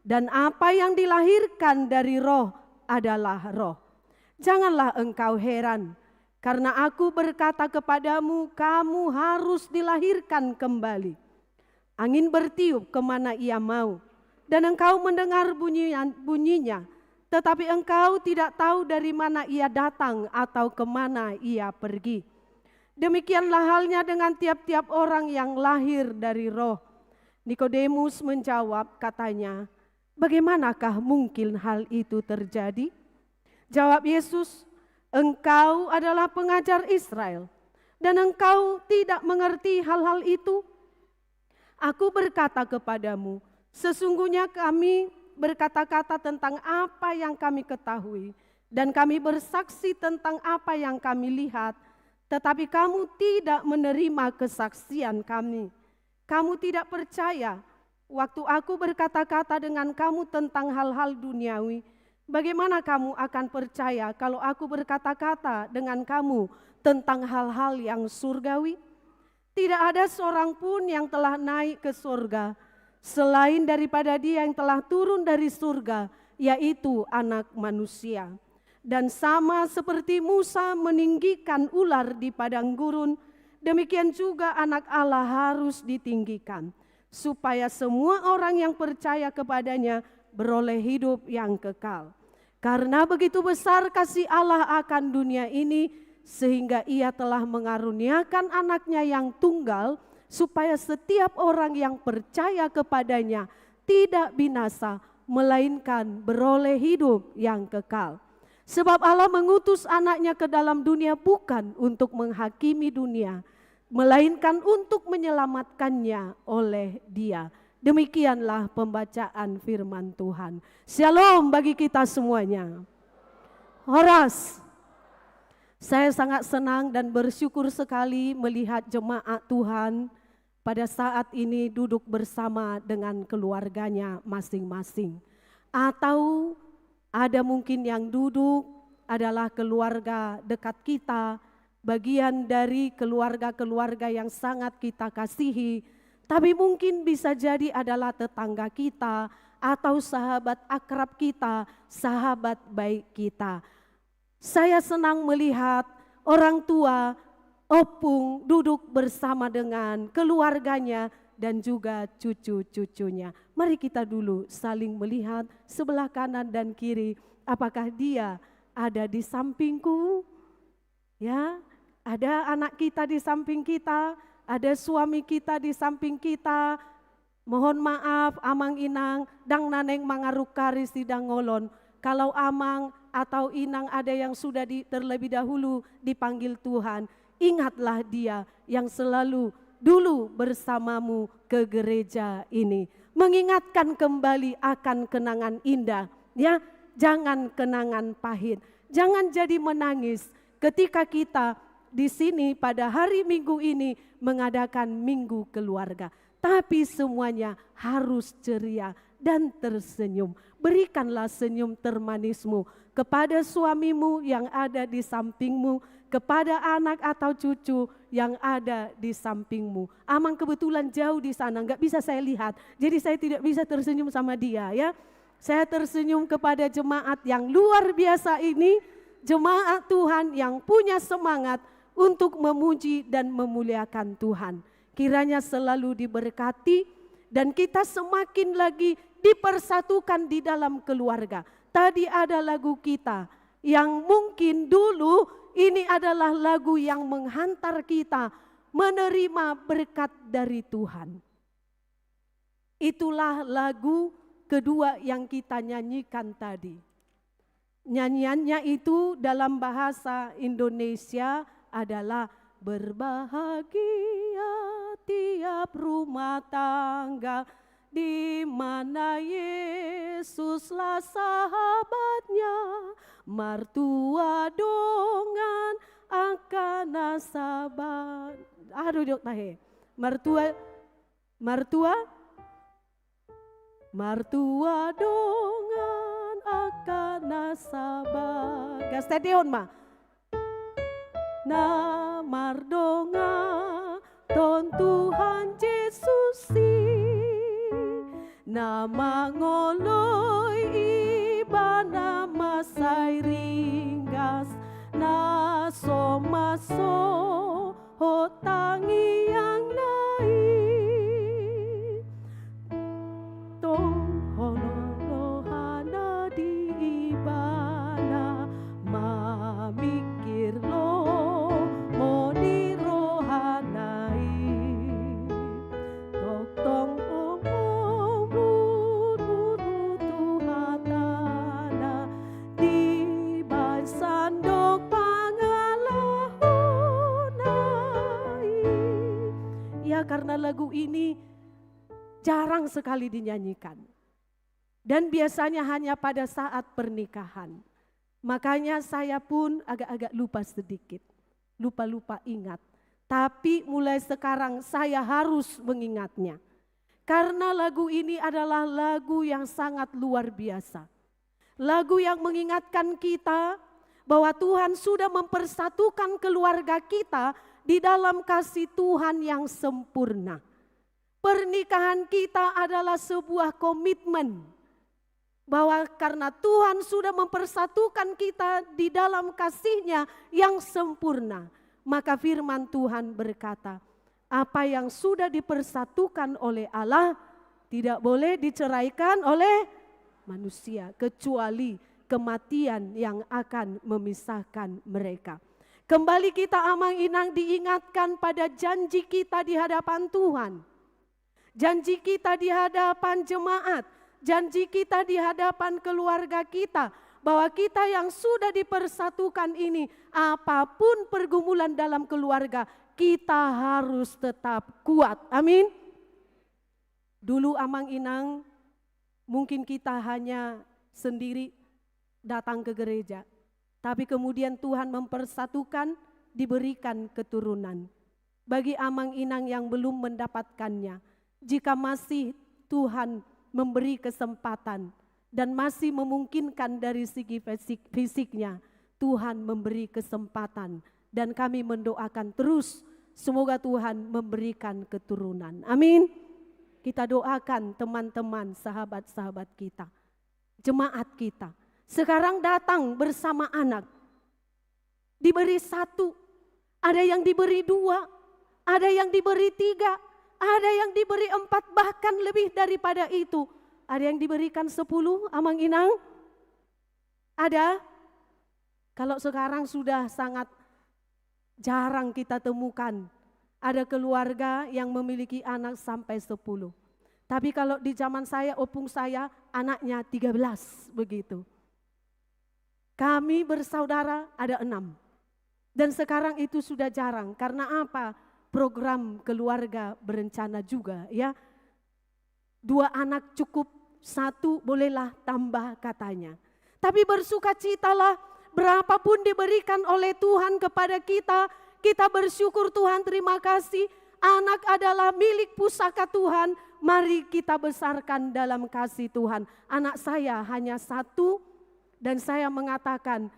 dan apa yang dilahirkan dari roh adalah roh. Janganlah engkau heran, karena aku berkata kepadamu, kamu harus dilahirkan kembali. Angin bertiup kemana ia mau, dan engkau mendengar bunyinya, tetapi engkau tidak tahu dari mana ia datang atau kemana ia pergi. Demikianlah halnya dengan tiap-tiap orang yang lahir dari roh." Nikodemus menjawab, katanya, "Bagaimanakah mungkin hal itu terjadi?" Jawab Yesus, "Engkau adalah pengajar Israel, dan engkau tidak mengerti hal-hal itu? Aku berkata kepadamu, sesungguhnya kami berkata-kata tentang apa yang kami ketahui, dan kami bersaksi tentang apa yang kami lihat, tetapi kamu tidak menerima kesaksian kami. Kamu tidak percaya waktu aku berkata-kata dengan kamu tentang hal-hal duniawi. Bagaimana kamu akan percaya kalau aku berkata-kata dengan kamu tentang hal-hal yang surgawi? Tidak ada seorang pun yang telah naik ke surga selain daripada Dia yang telah turun dari surga, yaitu Anak Manusia. Dan sama seperti Musa meninggikan ular di padang gurun, demikian juga Anak Allah harus ditinggikan, supaya semua orang yang percaya kepadanya beroleh hidup yang kekal. Karena begitu besar kasih Allah akan dunia ini, sehingga Ia telah mengaruniakan Anaknya yang tunggal, supaya setiap orang yang percaya kepadanya tidak binasa, melainkan beroleh hidup yang kekal. Sebab Allah mengutus Anaknya ke dalam dunia bukan untuk menghakimi dunia, melainkan untuk menyelamatkannya oleh Dia. Demikianlah pembacaan firman Tuhan. Shalom bagi kita semuanya. Horas. Saya sangat senang dan bersyukur sekali melihat jemaat Tuhan pada saat ini duduk bersama dengan keluarganya masing-masing. Atau ada mungkin yang duduk adalah keluarga dekat kita, bagian dari keluarga-keluarga yang sangat kita kasihi, tapi mungkin bisa jadi adalah tetangga kita atau sahabat akrab kita, sahabat baik kita. Saya senang melihat orang tua, opung duduk bersama dengan keluarganya dan juga cucu-cucunya. Mari kita dulu saling melihat sebelah kanan dan kiri, apakah dia ada di sampingku? Ya, ada anak kita di samping kita, ada suami kita di samping kita, Mohon maaf Amang Inang dang naneng mangarukari sidang ngolon. Kalau Amang atau Inang ada yang sudah terlebih dahulu dipanggil Tuhan, ingatlah Dia yang selalu dulu bersamamu ke gereja ini. Mengingatkan kembali akan kenangan indah, ya. Jangan kenangan pahit. Jangan jadi menangis ketika kita di sini pada hari Minggu ini mengadakan Minggu Keluarga. Tapi semuanya harus ceria dan tersenyum. Berikanlah senyum termanismu kepada suamimu yang ada di sampingmu, kepada anak atau cucu yang ada di sampingmu. Amang kebetulan jauh di sana, nggak bisa saya lihat, jadi saya tidak bisa tersenyum sama dia, ya. Saya tersenyum kepada jemaat yang luar biasa ini, jemaat Tuhan yang punya semangat untuk memuji dan memuliakan Tuhan. Kiranya selalu diberkati dan kita semakin lagi dipersatukan di dalam keluarga. Tadi ada lagu kita yang mungkin dulu ini adalah lagu yang menghantar kita menerima berkat dari Tuhan. Itulah lagu kedua yang kita nyanyikan tadi. Nyanyiannya itu dalam bahasa Indonesia adalah berbahagia tiap rumah tangga di mana Yesuslah sahabatnya, martua dongan akan nasabat. Aduh dok tahe. Martua dongan akan nasabat. Gastedeon mah. Na mardonga ton Tuhan Yesusi, nama ngoloi ibana masai ringgas, na somaso hotangi yang naik, tong honolohana di ibana mamikir lo karena lagu ini jarang sekali dinyanyikan. Dan biasanya hanya pada saat pernikahan. Makanya saya pun agak-agak lupa sedikit. Lupa-lupa ingat. Tapi mulai sekarang saya harus mengingatnya. Karena lagu ini adalah lagu yang sangat luar biasa. Lagu yang mengingatkan kita bahwa Tuhan sudah mempersatukan keluarga kita di dalam kasih Tuhan yang sempurna. Pernikahan kita adalah sebuah komitmen bahwa karena Tuhan sudah mempersatukan kita di dalam kasih-Nya yang sempurna, maka firman Tuhan berkata, apa yang sudah dipersatukan oleh Allah tidak boleh diceraikan oleh manusia kecuali kematian yang akan memisahkan mereka. Kembali kita Amang Inang diingatkan pada janji kita di hadapan Tuhan. Janji kita di hadapan jemaat, janji kita di hadapan keluarga kita, bahwa kita yang sudah dipersatukan ini, apapun pergumulan dalam keluarga, kita harus tetap kuat. Amin. Dulu Amang Inang, mungkin kita hanya sendiri datang ke gereja. Tapi kemudian Tuhan mempersatukan, diberikan keturunan. Bagi Amang Inang yang belum mendapatkannya, jika masih Tuhan memberi kesempatan dan masih memungkinkan dari segi fisiknya, Tuhan memberi kesempatan dan kami mendoakan terus semoga Tuhan memberikan keturunan. Amin. Kita doakan teman-teman, sahabat-sahabat kita, jemaat kita. Sekarang datang bersama anak, diberi 1, ada yang diberi 2, ada yang diberi 3, ada yang diberi 4, bahkan lebih daripada itu. Ada yang diberikan 10, Amang Inang? Ada? Kalau sekarang sudah sangat jarang kita temukan, ada keluarga yang memiliki anak sampai 10. Tapi kalau di zaman saya, opung saya anaknya 13 begitu. Kami bersaudara ada 6. Dan sekarang itu sudah jarang. Karena apa? Program keluarga berencana juga ya. 2 anak cukup, 1 bolehlah tambah katanya. Tapi bersukacitalah, berapapun diberikan oleh Tuhan kepada kita, kita bersyukur Tuhan, terima kasih. Anak adalah milik pusaka Tuhan, mari kita besarkan dalam kasih Tuhan. Anak saya hanya 1 dan saya mengatakan,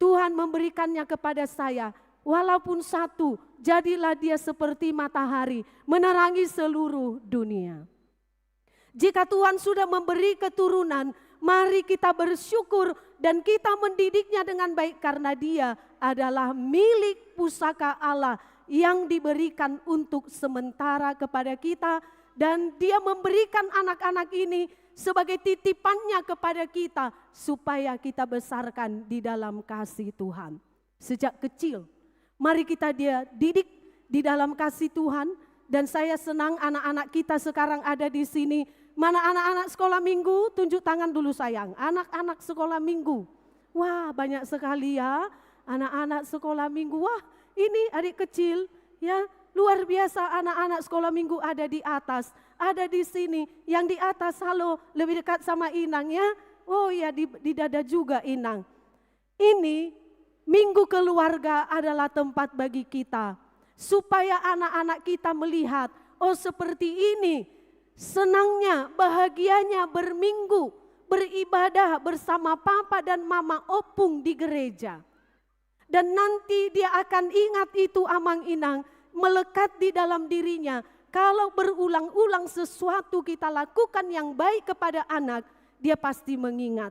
Tuhan memberikannya kepada saya, walaupun 1, jadilah dia seperti matahari, menerangi seluruh dunia. Jika Tuhan sudah memberi keturunan, mari kita bersyukur dan kita mendidiknya dengan baik karena dia adalah milik pusaka Allah yang diberikan untuk sementara kepada kita dan dia memberikan anak-anak ini sebagai titipannya kepada kita supaya kita besarkan di dalam kasih Tuhan. Sejak kecil, mari kita dia didik di dalam kasih Tuhan dan saya senang anak-anak kita sekarang ada di sini. Mana anak-anak sekolah minggu? Tunjuk tangan dulu sayang. Anak-anak sekolah minggu. Wah, banyak sekali ya anak-anak sekolah minggu. Wah, ini adik kecil ya, luar biasa anak-anak sekolah minggu ada di atas, ada di sini. Yang di atas halo, lebih dekat sama Inang ya. Oh ya, di dada juga Inang. Ini minggu keluarga adalah tempat bagi kita supaya anak-anak kita melihat, oh seperti ini senangnya, bahagianya berminggu, beribadah bersama papa dan mama opung di gereja. Dan nanti dia akan ingat itu Amang Inang, melekat di dalam dirinya. Kalau berulang-ulang sesuatu kita lakukan yang baik kepada anak, dia pasti mengingat.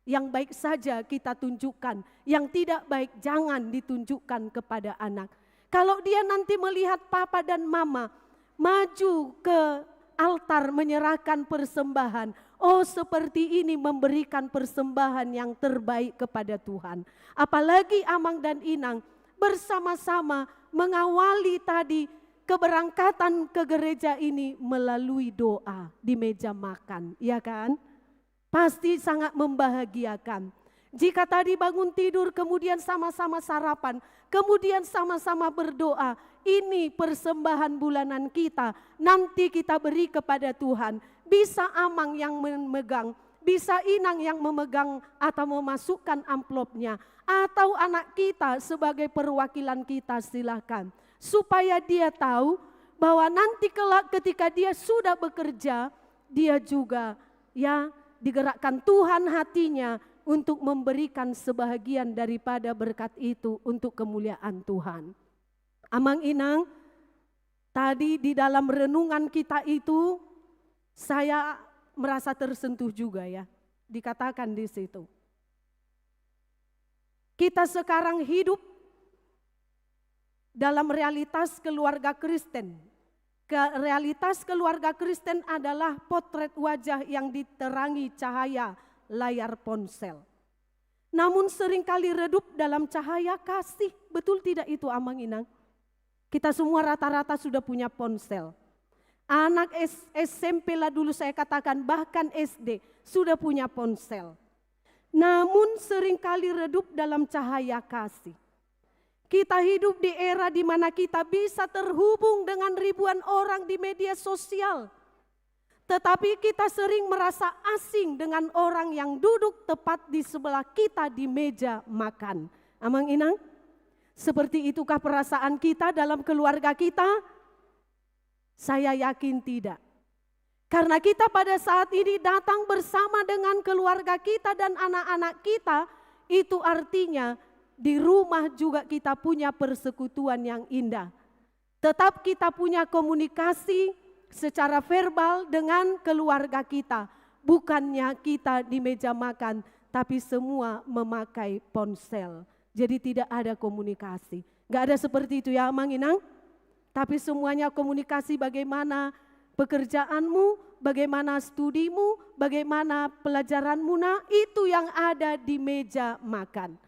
Yang baik saja kita tunjukkan, yang tidak baik jangan ditunjukkan kepada anak. Kalau dia nanti melihat papa dan mama maju ke altar menyerahkan persembahan. Oh seperti ini memberikan persembahan yang terbaik kepada Tuhan. Apalagi Amang dan Inang bersama-sama mengawali tadi keberangkatan ke gereja ini melalui doa di meja makan. Ya kan? Pasti sangat membahagiakan. Jika tadi bangun tidur kemudian sama-sama sarapan, kemudian sama-sama berdoa, ini persembahan bulanan kita, nanti kita beri kepada Tuhan. Bisa Amang yang memegang, bisa Inang yang memegang atau memasukkan amplopnya, atau anak kita sebagai perwakilan kita silakan. Supaya dia tahu bahwa nanti kelak ketika dia sudah bekerja, dia juga ya digerakkan Tuhan hatinya untuk memberikan sebahagian daripada berkat itu untuk kemuliaan Tuhan. Amang Inang, tadi di dalam renungan kita itu saya merasa tersentuh juga ya, dikatakan di situ. Kita sekarang hidup dalam realitas keluarga Kristen. Realitas keluarga Kristen adalah potret wajah yang diterangi cahaya layar ponsel. Namun seringkali redup dalam cahaya kasih. Betul tidak itu Amang Inang? Kita semua rata-rata sudah punya ponsel. Anak SMP lah dulu saya katakan, bahkan SD sudah punya ponsel. Namun seringkali redup dalam cahaya kasih. Kita hidup di era di mana kita bisa terhubung dengan ribuan orang di media sosial. Tetapi kita sering merasa asing dengan orang yang duduk tepat di sebelah kita di meja makan. Amang Inang, seperti itukah perasaan kita dalam keluarga kita? Saya yakin tidak. Karena kita pada saat ini datang bersama dengan keluarga kita dan anak-anak kita, itu artinya di rumah juga kita punya persekutuan yang indah. Tetap kita punya komunikasi secara verbal dengan keluarga kita. Bukannya kita di meja makan, tapi semua memakai ponsel. Jadi tidak ada komunikasi. Gak ada seperti itu ya Amang Inang? Tapi semuanya komunikasi bagaimana pekerjaanmu, bagaimana studimu, bagaimana pelajaranmu, nah itu yang ada di meja makan.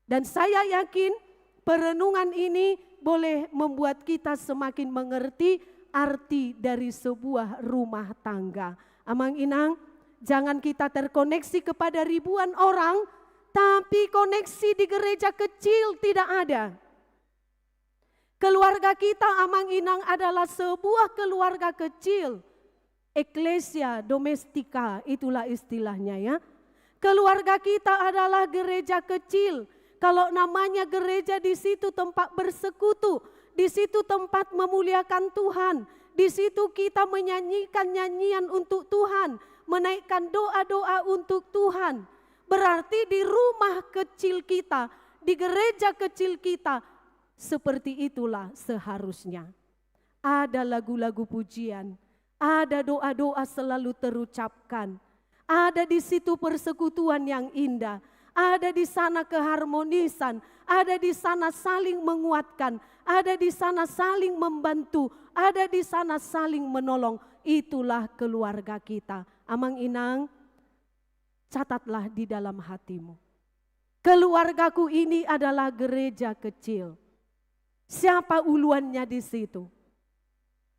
Dan saya yakin perenungan ini boleh membuat kita semakin mengerti arti dari sebuah rumah tangga. Amang Inang, jangan kita terkoneksi kepada ribuan orang, tapi koneksi di gereja kecil tidak ada. Keluarga kita Amang Inang adalah sebuah keluarga kecil. Eklesia domestika, itulah istilahnya ya. Keluarga kita adalah gereja kecil. Kalau namanya gereja, di situ tempat bersekutu, di situ tempat memuliakan Tuhan, di situ kita menyanyikan nyanyian untuk Tuhan, menaikkan doa-doa untuk Tuhan. Berarti di rumah kecil kita, di gereja kecil kita, seperti itulah seharusnya. Ada lagu-lagu pujian, ada doa-doa selalu terucapkan, ada di situ persekutuan yang indah, ada di sana keharmonisan, ada di sana saling menguatkan, ada di sana saling membantu, ada di sana saling menolong. Itulah keluarga kita. Amang Inang, catatlah di dalam hatimu. Keluargaku ini adalah gereja kecil. Siapa uluannya di situ?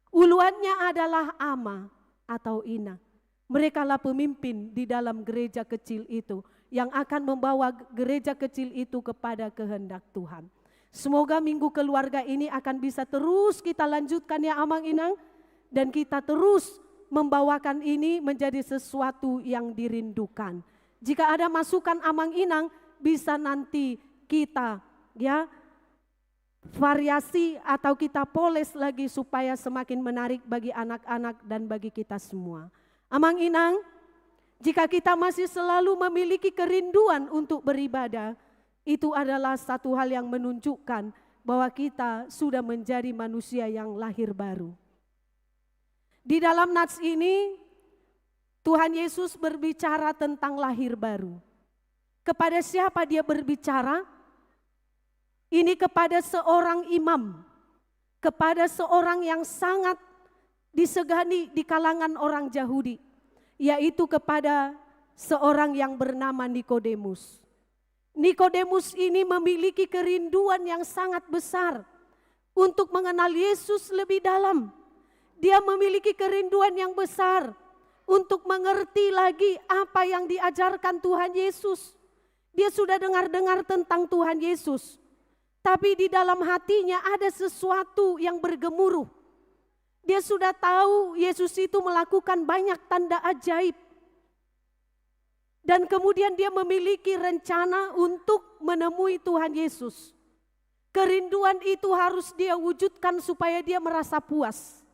Uluannya adalah ama atau ina. Merekalah pemimpin di dalam gereja kecil itu yang akan membawa gereja kecil itu kepada kehendak Tuhan. Semoga minggu keluarga ini akan bisa terus kita lanjutkan ya Amang Inang. Dan kita terus membawakan ini menjadi sesuatu yang dirindukan. Jika ada masukan Amang Inang, bisa nanti kita ya variasi atau kita poles lagi supaya semakin menarik bagi anak-anak dan bagi kita semua. Amang Inang, jika kita masih selalu memiliki kerinduan untuk beribadah, itu adalah satu hal yang menunjukkan bahwa kita sudah menjadi manusia yang lahir baru. Di dalam nats ini, Tuhan Yesus berbicara tentang lahir baru. Kepada siapa dia berbicara? Ini kepada seorang imam, kepada seorang yang sangat disegani di kalangan orang Yahudi, yaitu kepada seorang yang bernama Nikodemus. Nikodemus ini memiliki kerinduan yang sangat besar untuk mengenal Yesus lebih dalam. Dia memiliki kerinduan yang besar untuk mengerti lagi apa yang diajarkan Tuhan Yesus. Dia sudah dengar-dengar tentang Tuhan Yesus, tapi di dalam hatinya ada sesuatu yang bergemuruh. Dia sudah tahu Yesus itu melakukan banyak tanda ajaib. Dan kemudian dia memiliki rencana untuk menemui Tuhan Yesus. Kerinduan itu harus dia wujudkan supaya dia merasa puas.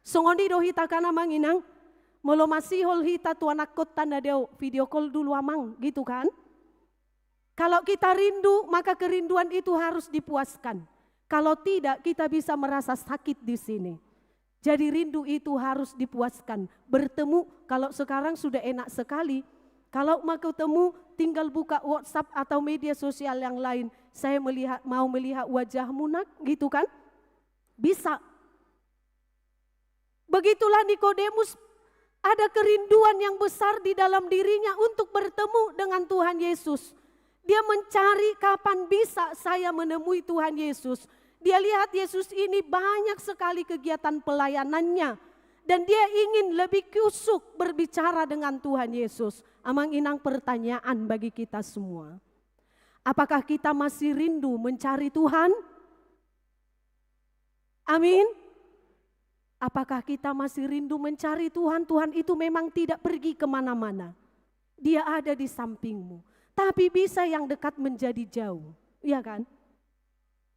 Songondi do hita kana manginang, molo masihol hita tuanakot tanda deo video call dulu amang, gitu kan? Kalau kita rindu, maka kerinduan itu harus dipuaskan. Kalau tidak, kita bisa merasa sakit di sini. Jadi rindu itu harus dipuaskan. Bertemu, kalau sekarang sudah enak sekali. Kalau mau ketemu, tinggal buka WhatsApp atau media sosial yang lain. Saya mau melihat wajahmu nak, gitu kan? Bisa. Begitulah Nikodemus, ada kerinduan yang besar di dalam dirinya untuk bertemu dengan Tuhan Yesus. Dia mencari kapan bisa saya menemui Tuhan Yesus. Dia lihat Yesus ini banyak sekali kegiatan pelayanannya. Dan dia ingin lebih kusuk berbicara dengan Tuhan Yesus. Amang Inang, pertanyaan bagi kita semua. Apakah kita masih rindu mencari Tuhan? Amin. Apakah kita masih rindu mencari Tuhan? Tuhan itu memang tidak pergi kemana-mana. Dia ada di sampingmu. Tapi bisa yang dekat menjadi jauh. Iya kan?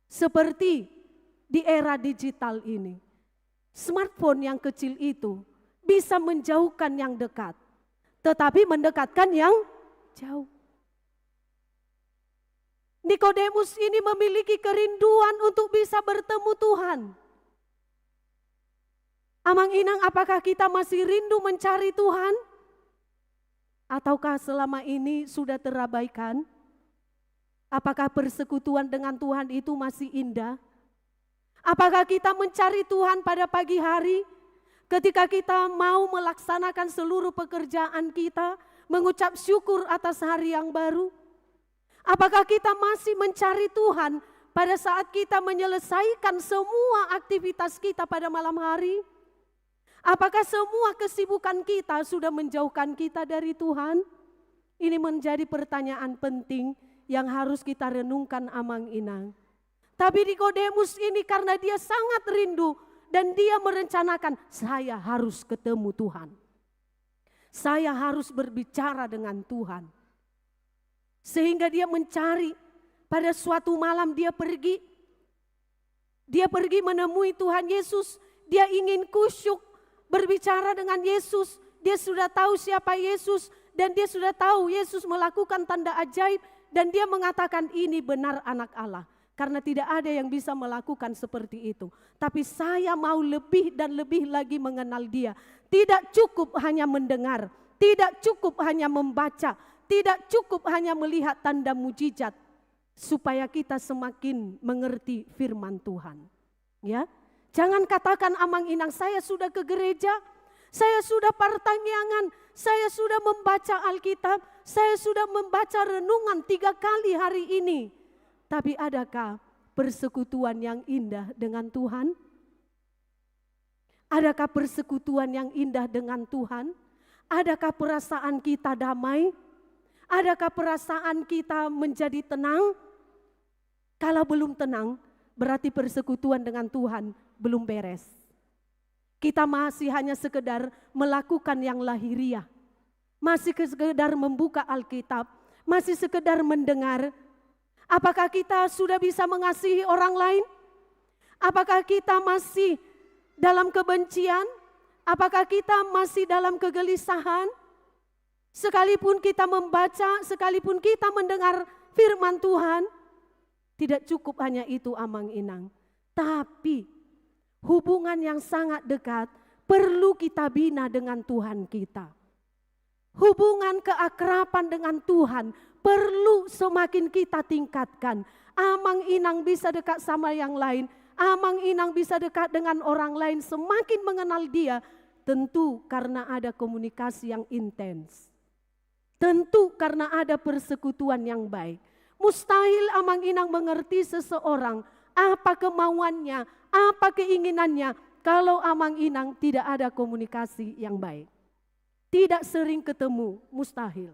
Seperti di era digital ini. Smartphone yang kecil itu bisa menjauhkan yang dekat. Tetapi mendekatkan yang jauh. Nikodemus ini memiliki kerinduan untuk bisa bertemu Tuhan. Amang Inang, apakah kita masih rindu mencari Tuhan? Ataukah selama ini sudah terabaikan? Apakah persekutuan dengan Tuhan itu masih indah? Apakah kita mencari Tuhan pada pagi hari? Ketika kita mau melaksanakan seluruh pekerjaan kita, mengucap syukur atas hari yang baru? Apakah kita masih mencari Tuhan pada saat kita menyelesaikan semua aktivitas kita pada malam hari? Apakah semua kesibukan kita sudah menjauhkan kita dari Tuhan? Ini menjadi pertanyaan penting yang harus kita renungkan amang-inang. Tapi Nikodemus ini karena dia sangat rindu dan dia merencanakan, saya harus ketemu Tuhan. Saya harus berbicara dengan Tuhan. Sehingga dia mencari, pada suatu malam dia pergi. Dia pergi menemui Tuhan Yesus, dia ingin kusyuk berbicara dengan Yesus. Dia sudah tahu siapa Yesus dan dia sudah tahu Yesus melakukan tanda ajaib dan dia mengatakan ini benar anak Allah. Karena tidak ada yang bisa melakukan seperti itu. Tapi saya mau lebih dan lebih lagi mengenal dia. Tidak cukup hanya mendengar, tidak cukup hanya membaca, tidak cukup hanya melihat tanda mujizat. Supaya kita semakin mengerti firman Tuhan. Ya, jangan katakan amang-inang, saya sudah ke gereja, saya sudah partangyangan, saya sudah membaca Alkitab, saya sudah membaca renungan 3 kali hari ini. Tapi adakah persekutuan yang indah dengan Tuhan? Adakah persekutuan yang indah dengan Tuhan? Adakah perasaan kita damai? Adakah perasaan kita menjadi tenang? Kalau belum tenang, berarti persekutuan dengan Tuhan belum beres. Kita masih hanya sekedar melakukan yang lahiriah. Masih sekedar membuka Alkitab, masih sekedar mendengar. Apakah kita sudah bisa mengasihi orang lain? Apakah kita masih dalam kebencian? Apakah kita masih dalam kegelisahan? Sekalipun kita membaca, sekalipun kita mendengar firman Tuhan, tidak cukup hanya itu amang-inang. Tapi hubungan yang sangat dekat perlu kita bina dengan Tuhan kita. Hubungan keakraban dengan Tuhan perlu semakin kita tingkatkan. Amang-inang bisa dekat sama yang lain. Amang-inang bisa dekat dengan orang lain. Semakin mengenal dia. Tentu karena ada komunikasi yang intens. Tentu karena ada persekutuan yang baik. Mustahil amang-inang mengerti seseorang. Apa kemauannya, apa keinginannya. Kalau amang-inang tidak ada komunikasi yang baik. Tidak sering ketemu, mustahil.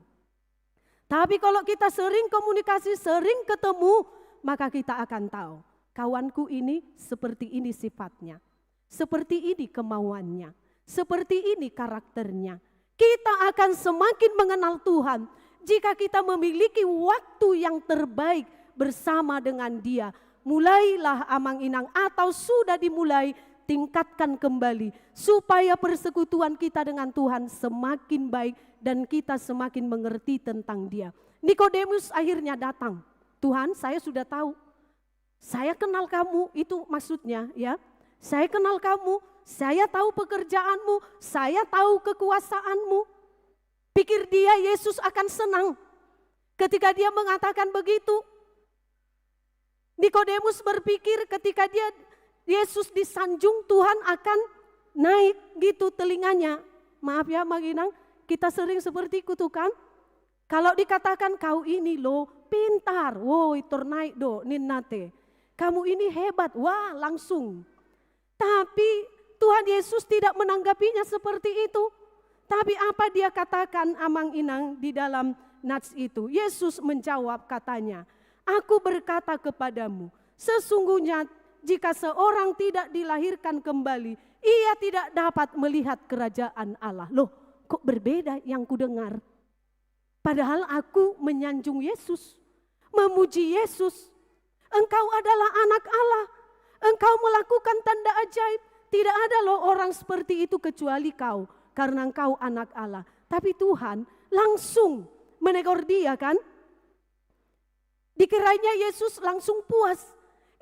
Tapi kalau kita sering komunikasi, sering ketemu, maka kita akan tahu. Kawanku ini seperti ini sifatnya. Seperti ini kemauannya. Seperti ini karakternya. Kita akan semakin mengenal Tuhan jika kita memiliki waktu yang terbaik bersama dengan Dia. Mulailah amang-inang atau sudah dimulai, tingkatkan kembali supaya persekutuan kita dengan Tuhan semakin baik dan kita semakin mengerti tentang Dia. Nikodemus akhirnya datang. Tuhan, saya sudah tahu. Saya kenal kamu, itu maksudnya ya. Saya kenal kamu, saya tahu pekerjaanmu, saya tahu kekuasaanmu. Pikir dia Yesus akan senang ketika dia mengatakan begitu. Nikodemus berpikir ketika Yesus disanjung, Tuhan akan naik gitu telinganya. Maaf ya Maginang, kita sering seperti itu kan. Kalau dikatakan kau ini loh pintar, woi naik do ninnate. Kamu ini hebat, wah langsung. Tapi Tuhan Yesus tidak menanggapinya seperti itu. Tapi apa dia katakan amang-inang di dalam nats itu? Yesus menjawab katanya, aku berkata kepadamu, sesungguhnya jika seorang tidak dilahirkan kembali, ia tidak dapat melihat kerajaan Allah. Loh, kok berbeda yang kudengar? Padahal aku menyanjung Yesus, memuji Yesus. Engkau adalah anak Allah, engkau melakukan tanda ajaib. Tidak ada loh orang seperti itu kecuali kau, karena engkau anak Allah. Tapi Tuhan langsung menegur dia kan? Dikiranya Yesus langsung puas.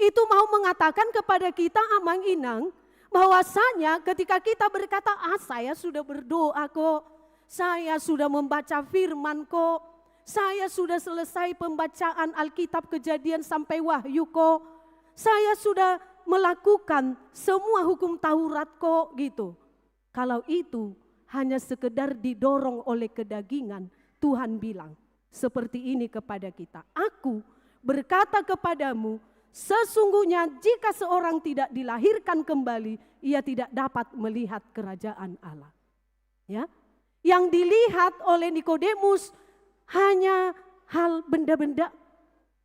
Itu mau mengatakan kepada kita amang-inang, bahwasanya ketika kita berkata, saya sudah berdoa kok, saya sudah membaca firman kok, saya sudah selesai pembacaan Alkitab Kejadian sampai Wahyu kok, saya sudah melakukan semua hukum Taurat kok gitu. Kalau itu hanya sekedar didorong oleh kedagingan, Tuhan bilang seperti ini kepada kita. Aku berkata kepadamu, Sesungguhnya jika seorang tidak dilahirkan kembali, ia tidak dapat melihat kerajaan Allah. Ya, yang dilihat oleh Nikodemus hanya hal benda-benda,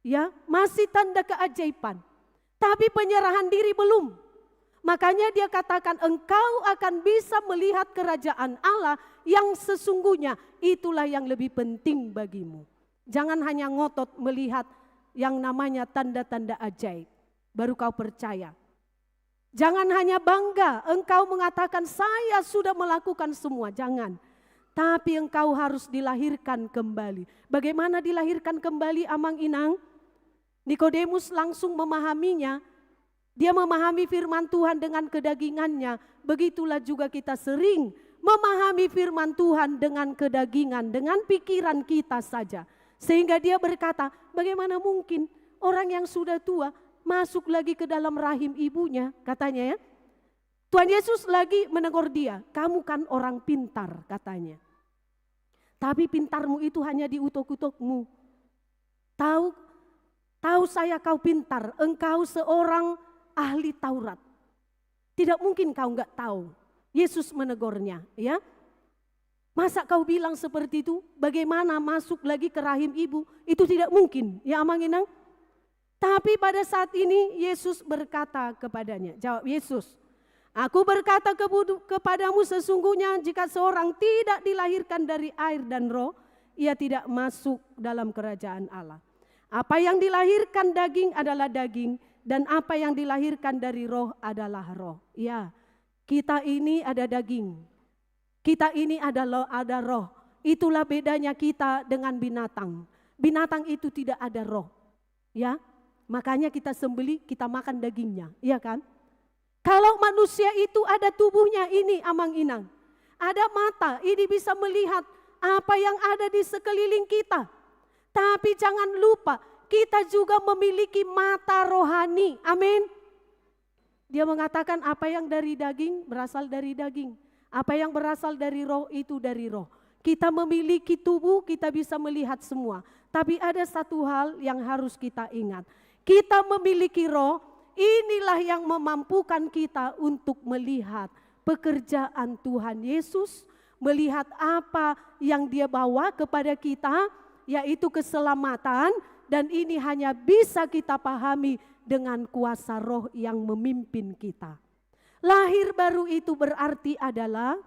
ya, masih tanda keajaiban. Tapi penyerahan diri belum. Makanya dia katakan engkau akan bisa melihat kerajaan Allah yang sesungguhnya, itulah yang lebih penting bagimu. Jangan hanya ngotot melihat yang namanya tanda-tanda ajaib, baru kau percaya. Jangan hanya bangga engkau mengatakan saya sudah melakukan semua, jangan. Tapi engkau harus dilahirkan kembali. Bagaimana dilahirkan kembali, Amang Inang? Nikodemus langsung memahaminya. Dia memahami firman Tuhan dengan kedagingannya. Begitulah juga kita sering memahami firman Tuhan dengan kedagingan, dengan pikiran kita saja. Sehingga dia berkata, bagaimana mungkin orang yang sudah tua masuk lagi ke dalam rahim ibunya, katanya ya. Tuhan Yesus lagi menegur dia, kamu kan orang pintar, katanya. Tapi pintarmu itu hanya di utuk-utukmu. Tahu saya kau pintar, engkau seorang ahli Taurat. Tidak mungkin kau enggak tahu. Yesus menegurnya, ya. Masa kau bilang seperti itu? Bagaimana masuk lagi ke rahim ibu? Itu tidak mungkin, ya Amang Inang. Tapi pada saat ini Yesus berkata kepadanya, jawab Yesus, aku berkata kepadamu sesungguhnya jika seorang tidak dilahirkan dari air dan roh, ia tidak masuk dalam kerajaan Allah. Apa yang dilahirkan daging adalah daging, dan apa yang dilahirkan dari roh adalah roh. Ya, kita ini ada daging. Kita ini ada roh. Itulah bedanya kita dengan binatang. Binatang itu tidak ada roh. Ya, makanya kita sembelih, kita makan dagingnya, iya kan? Kalau manusia itu ada tubuhnya ini, Amang Inang. Ada mata, ini bisa melihat apa yang ada di sekeliling kita. Tapi jangan lupa, kita juga memiliki mata rohani, amin. Dia mengatakan apa yang dari daging berasal dari daging. Apa yang berasal dari roh itu dari roh. Kita memiliki tubuh, kita bisa melihat semua. Tapi ada satu hal yang harus kita ingat. Kita memiliki roh, inilah yang memampukan kita untuk melihat pekerjaan Tuhan Yesus. Melihat apa yang dia bawa kepada kita, yaitu keselamatan. Dan ini hanya bisa kita pahami dengan kuasa roh yang memimpin kita. Lahir baru itu berarti adalah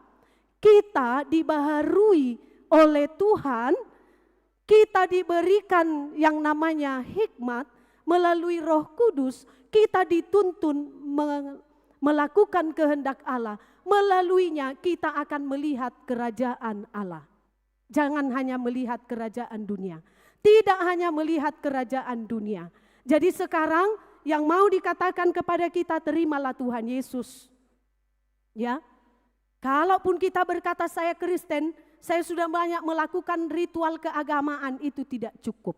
kita dibaharui oleh Tuhan, kita diberikan yang namanya hikmat melalui Roh Kudus, kita dituntun melakukan kehendak Allah. Melaluinya kita akan melihat kerajaan Allah. Jangan hanya melihat kerajaan dunia. Tidak hanya melihat kerajaan dunia. Jadi sekarang yang mau dikatakan kepada kita, terimalah Tuhan Yesus. Ya, kalaupun kita berkata saya Kristen, saya sudah banyak melakukan ritual keagamaan, itu tidak cukup.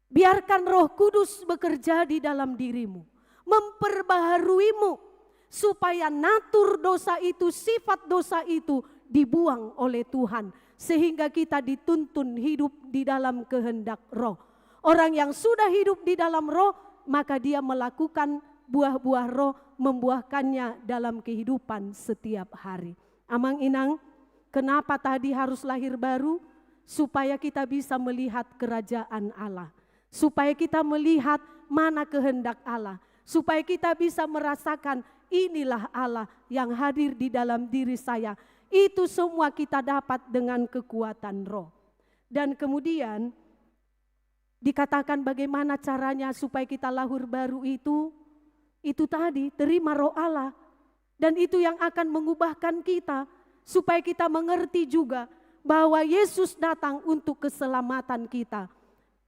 Biarkan Roh Kudus bekerja di dalam dirimu, memperbaharuimu, supaya natur dosa itu, sifat dosa itu dibuang oleh Tuhan. Sehingga kita dituntun hidup di dalam kehendak roh. Orang yang sudah hidup di dalam roh, maka dia melakukan buah-buah roh, membuahkannya dalam kehidupan setiap hari. Amang Inang, kenapa tadi harus lahir baru? Supaya kita bisa melihat kerajaan Allah. Supaya kita melihat mana kehendak Allah. Supaya kita bisa merasakan inilah Allah yang hadir di dalam diri saya. Itu semua kita dapat dengan kekuatan roh. Dan kemudian dikatakan bagaimana caranya supaya kita lahir baru itu tadi, terima roh Allah. Dan itu yang akan mengubahkan kita, supaya kita mengerti juga bahwa Yesus datang untuk keselamatan kita.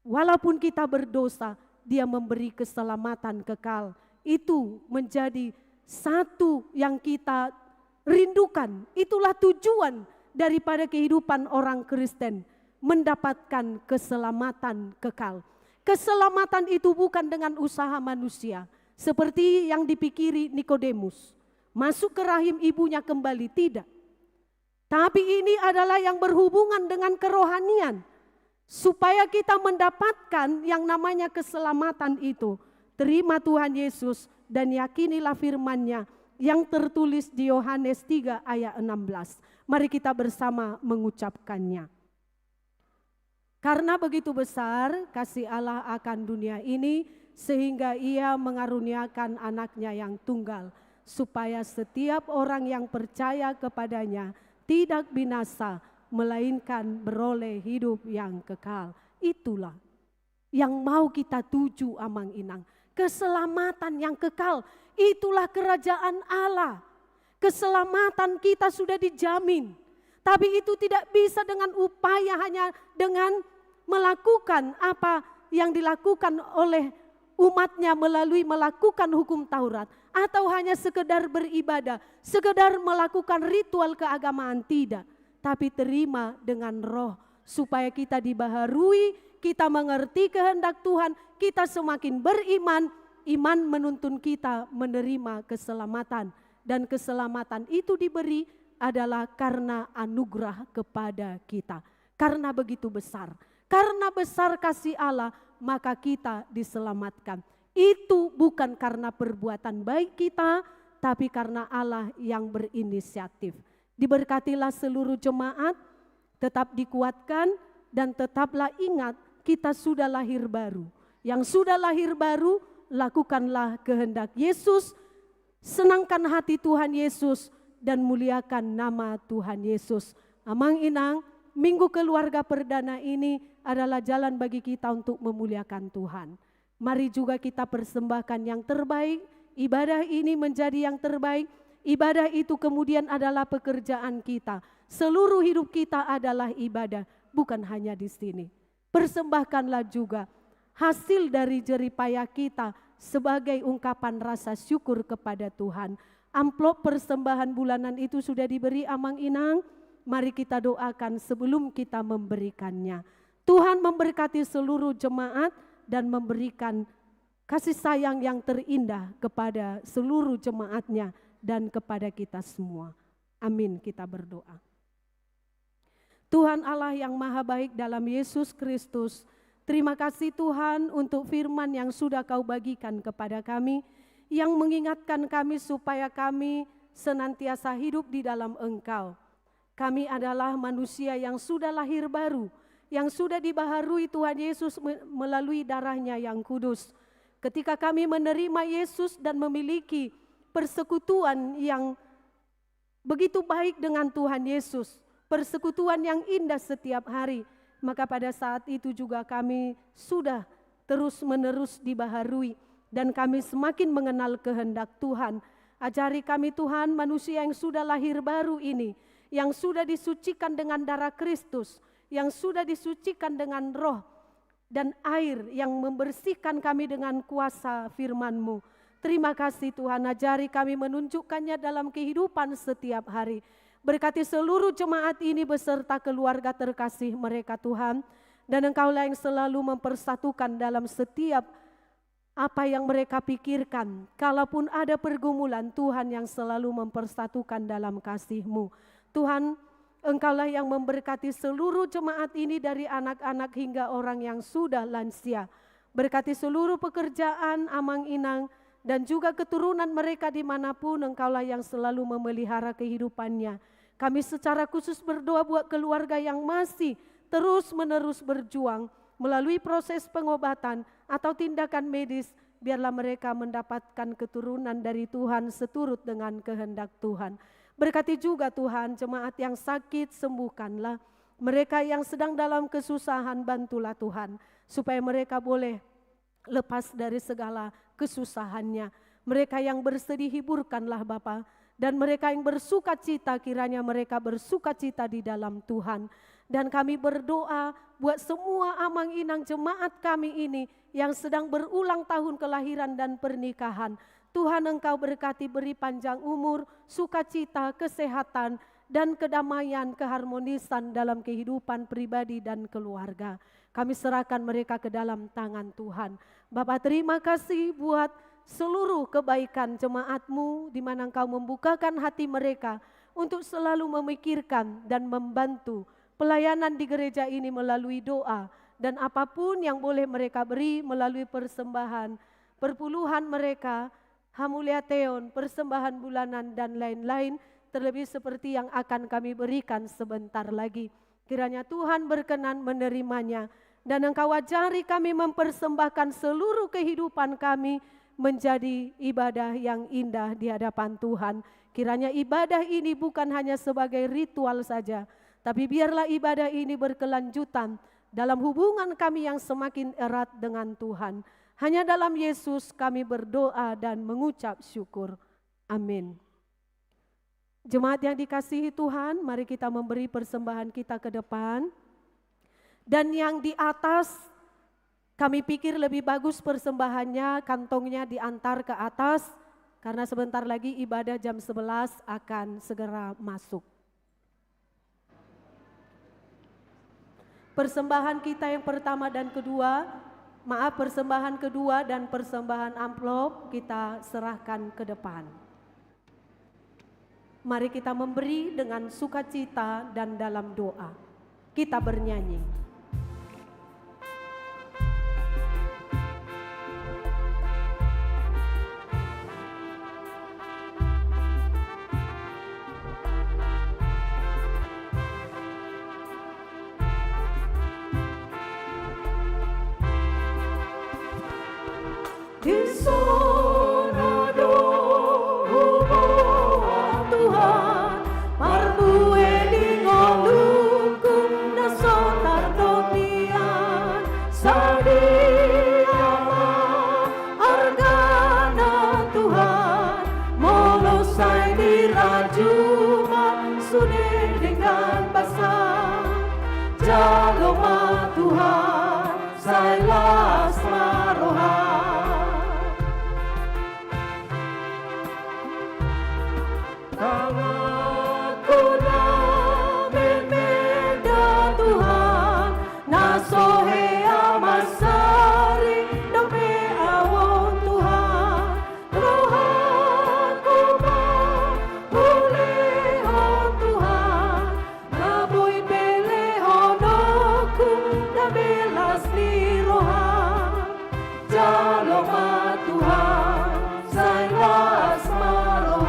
Walaupun kita berdosa, dia memberi keselamatan kekal. Itu menjadi satu yang kita rindukan. Itulah tujuan daripada kehidupan orang Kristen, mendapatkan keselamatan kekal. Keselamatan itu bukan dengan usaha manusia, seperti yang dipikiri Nikodemus. Masuk ke rahim ibunya kembali, tidak. Tapi ini adalah yang berhubungan dengan kerohanian. Supaya kita mendapatkan yang namanya keselamatan itu, Terima Tuhan Yesus dan yakinilah firman-Nya yang tertulis di Yohanes 3 ayat 16. Mari kita bersama mengucapkannya. Karena begitu besar kasih Allah akan dunia ini, sehingga Ia mengaruniakan anaknya yang tunggal, supaya setiap orang yang percaya kepadanya tidak binasa, melainkan beroleh hidup yang kekal. Itulah yang mau kita tuju, Amang Inang. Keselamatan yang kekal, itulah kerajaan Allah. Keselamatan kita sudah dijamin. Tapi itu tidak bisa dengan upaya, hanya dengan melakukan apa yang dilakukan oleh umatnya melalui melakukan hukum Taurat. Atau hanya sekedar beribadah, sekedar melakukan ritual keagamaan, tidak. Tapi terima dengan roh, supaya kita dibaharui, kita mengerti kehendak Tuhan, kita semakin beriman, iman menuntun kita menerima keselamatan. Dan keselamatan itu diberi adalah karena anugerah kepada kita. Karena begitu besar, karena besar kasih Allah, maka kita diselamatkan. Itu bukan karena perbuatan baik kita, tapi karena Allah yang berinisiatif. Diberkatilah seluruh jemaat, tetap dikuatkan, dan tetaplah ingat kita sudah lahir baru. Yang sudah lahir baru, lakukanlah kehendak Yesus, senangkan hati Tuhan Yesus, dan muliakan nama Tuhan Yesus. Amang Inang, Minggu Keluarga Perdana ini adalah jalan bagi kita untuk memuliakan Tuhan. Mari juga kita persembahkan yang terbaik, ibadah ini menjadi yang terbaik. Ibadah itu kemudian adalah pekerjaan kita. Seluruh hidup kita adalah ibadah, bukan hanya di sini. Persembahkanlah juga hasil dari jeripayah kita sebagai ungkapan rasa syukur kepada Tuhan. Amplop persembahan bulanan itu sudah diberi, Amang Inang. Mari kita doakan sebelum kita memberikannya. Tuhan memberkati seluruh jemaat dan memberikan kasih sayang yang terindah kepada seluruh jemaatnya dan kepada kita semua. Amin, kita berdoa. Tuhan Allah yang maha baik dalam Yesus Kristus, terima kasih Tuhan untuk firman yang sudah Kau bagikan kepada kami, yang mengingatkan kami supaya kami senantiasa hidup di dalam Engkau. Kami adalah manusia yang sudah lahir baru, yang sudah dibaharui Tuhan Yesus melalui darah-Nya yang kudus. Ketika kami menerima Yesus dan memiliki persekutuan yang begitu baik dengan Tuhan Yesus, persekutuan yang indah setiap hari, maka pada saat itu juga kami sudah terus-menerus dibaharui dan kami semakin mengenal kehendak Tuhan. Ajari kami Tuhan, manusia yang sudah lahir baru ini, yang sudah disucikan dengan darah Kristus, yang sudah disucikan dengan roh dan air yang membersihkan kami dengan kuasa firman-Mu. Terima kasih Tuhan, ajari kami menunjukkannya dalam kehidupan setiap hari. Berkati seluruh jemaat ini beserta keluarga terkasih mereka Tuhan. Dan Engkaulah yang selalu mempersatukan dalam setiap apa yang mereka pikirkan. Kalaupun ada pergumulan, Tuhan yang selalu mempersatukan dalam kasih-Mu. Tuhan, Engkaulah yang memberkati seluruh jemaat ini dari anak-anak hingga orang yang sudah lansia. Berkati seluruh pekerjaan Amang Inang dan juga keturunan mereka dimanapun. Engkaulah yang selalu memelihara kehidupannya. Kami secara khusus berdoa buat keluarga yang masih terus-menerus berjuang melalui proses pengobatan atau tindakan medis. Biarlah mereka mendapatkan keturunan dari Tuhan seturut dengan kehendak Tuhan. Berkati juga Tuhan jemaat yang sakit, sembuhkanlah. Mereka yang sedang dalam kesusahan, bantulah Tuhan, supaya mereka boleh lepas dari segala kesusahannya. Mereka yang bersedih, hiburkanlah Bapa. Dan mereka yang bersuka cita, kiranya mereka bersuka cita di dalam Tuhan. Dan kami berdoa buat semua Amang Inang jemaat kami ini yang sedang berulang tahun kelahiran dan pernikahan. Tuhan Engkau berkati, beri panjang umur, sukacita, kesehatan, dan kedamaian, keharmonisan dalam kehidupan pribadi dan keluarga. Kami serahkan mereka ke dalam tangan Tuhan. Bapa, terima kasih buat seluruh kebaikan jemaat-Mu di mana Engkau membukakan hati mereka untuk selalu memikirkan dan membantu pelayanan di gereja ini melalui doa dan apapun yang boleh mereka beri melalui persembahan. perpuluhan mereka, hamuliateon, persembahan bulanan dan lain-lain, terlebih seperti yang akan kami berikan sebentar lagi. Kiranya Tuhan berkenan menerimanya, dan Engkau ajari kami mempersembahkan seluruh kehidupan kami menjadi ibadah yang indah di hadapan Tuhan. Kiranya ibadah ini bukan hanya sebagai ritual saja, tapi biarlah ibadah ini berkelanjutan dalam hubungan kami yang semakin erat dengan Tuhan. Hanya dalam Yesus kami berdoa dan mengucap syukur. Amin. Jemaat yang dikasihi Tuhan, mari kita memberi persembahan kita ke depan. Dan yang di atas, kami pikir lebih bagus persembahannya, kantongnya diantar ke atas, karena sebentar lagi ibadah jam 11 akan segera masuk. Persembahan kita yang pertama dan kedua, persembahan kedua dan persembahan amplop kita serahkan ke depan. Mari kita memberi dengan sukacita dan dalam doa. Kita bernyanyi. Di sana doa Tuhan, marbue di ngolungkum na sotar domian, sadiama argana Tuhan, molosai di rajuman sudah dengan basah, jaloma Tuhan, sailas marohan. Tanganku na memeda Tuhan, na sohe amasari dope awon Tuhan, rohanku mahulehon Tuhan, naboy belehonoku na belas ni rohan, jaloma Tuhan, sailas marohan.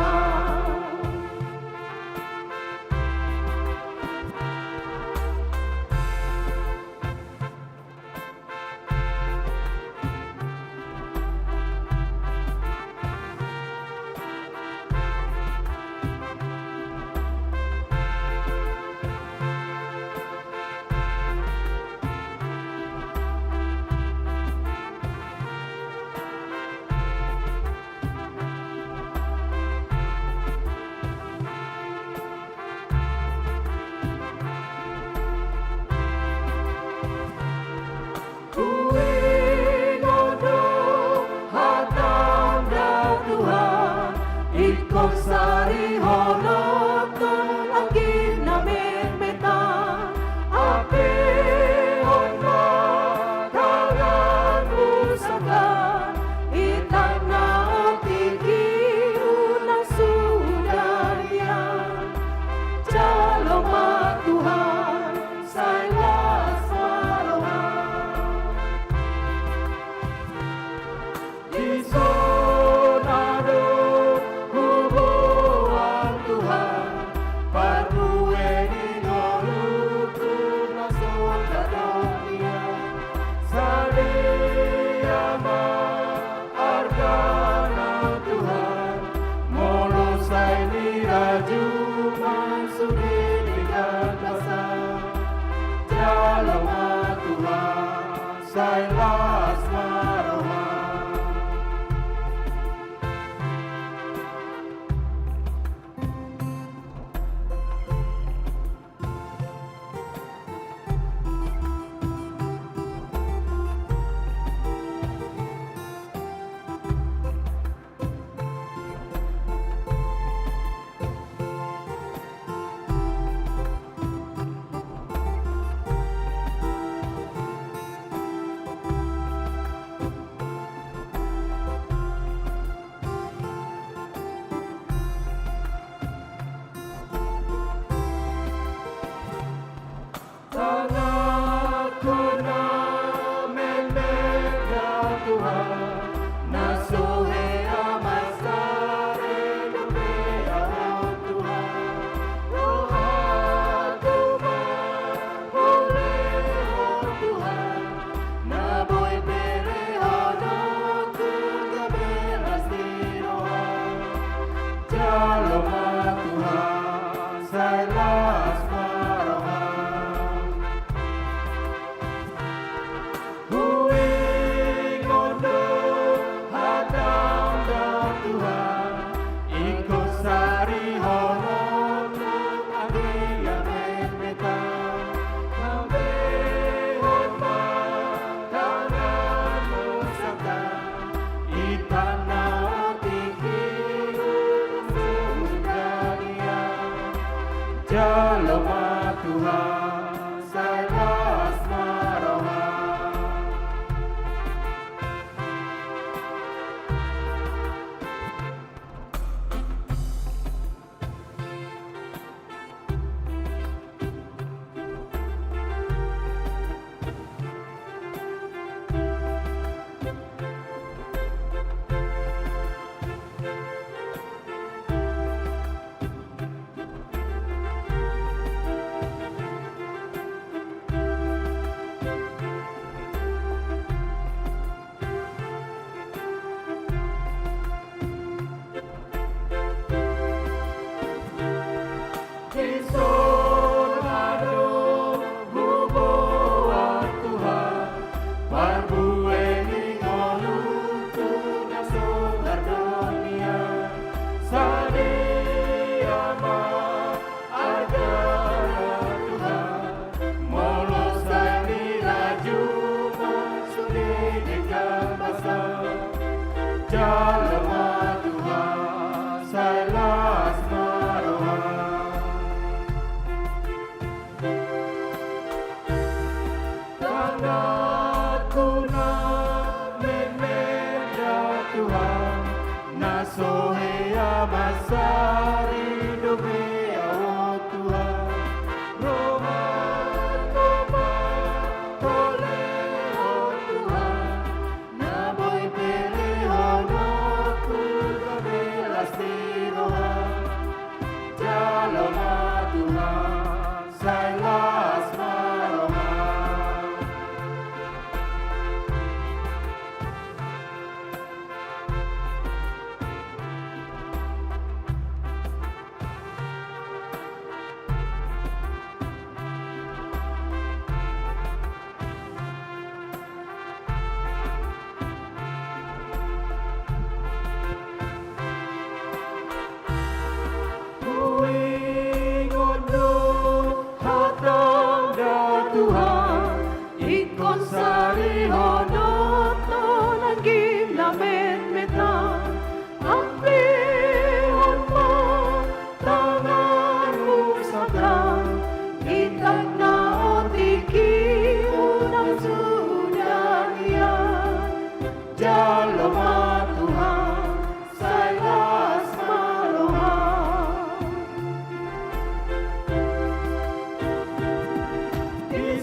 Sari honoton angin na metan, ape honma tangan usakan, itan na otiki unang sudarian, jaloma Tuhan, sailas marohan. Di sonado Tuhan, parbue di ngoluku na sotadonia, sadiama argana Tuhan, molosai ni rajuman sudi dengan dasar, jaloma Tuhan, sailas marohan. Jalma Tuhan, salas maroha. Jalma Tuhan, salas maroha. Tanah kuna memeda Tuhan, nasohea masari domea o Tuhan. Rohan koma tole o Tuhan, naboy pele hono kurga belas tiroha. Jalma Tuhan, salas maroha. Kuingondo hatang da Tuhan, ikon sari hono tonan gimnamen metan. Ampi honma tanganmu sabran, itak na otiki unang sudanian. Jalma Tuhan, salas maroha.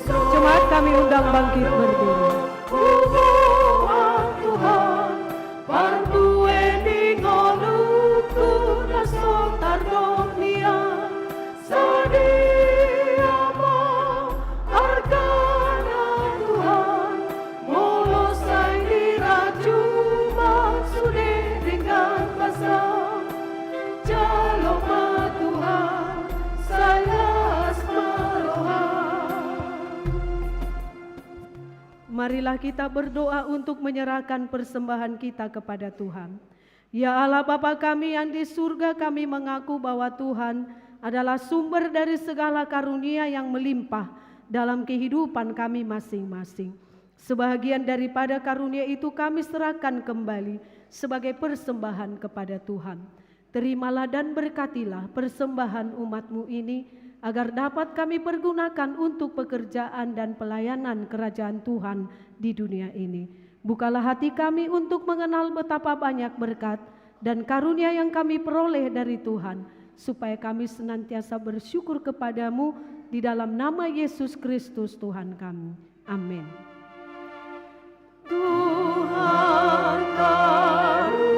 Jemaat kami undang bangkit berdiri. Hubungan Tuhan, parbueni ngoluku nasotar dunia. Sadia mau argana Tuhan, molosai diraju maksude dengan pasang. Jalma Tuhan, salas maroha. Marilah kita berdoa untuk menyerahkan persembahan kita kepada Tuhan. Ya Allah Bapa kami yang di surga, kami mengaku bahwa Tuhan adalah sumber dari segala karunia yang melimpah dalam kehidupan kami masing-masing. Sebahagian daripada karunia itu kami serahkan kembali sebagai persembahan kepada Tuhan. Terimalah dan berkatilah persembahan umat-Mu ini, agar dapat kami pergunakan untuk pekerjaan dan pelayanan kerajaan Tuhan di dunia ini. Bukalah hati kami untuk mengenal betapa banyak berkat dan karunia yang kami peroleh dari Tuhan, supaya kami senantiasa bersyukur kepadamu di dalam nama Yesus Kristus Tuhan kami. Amin. Tuhan karunia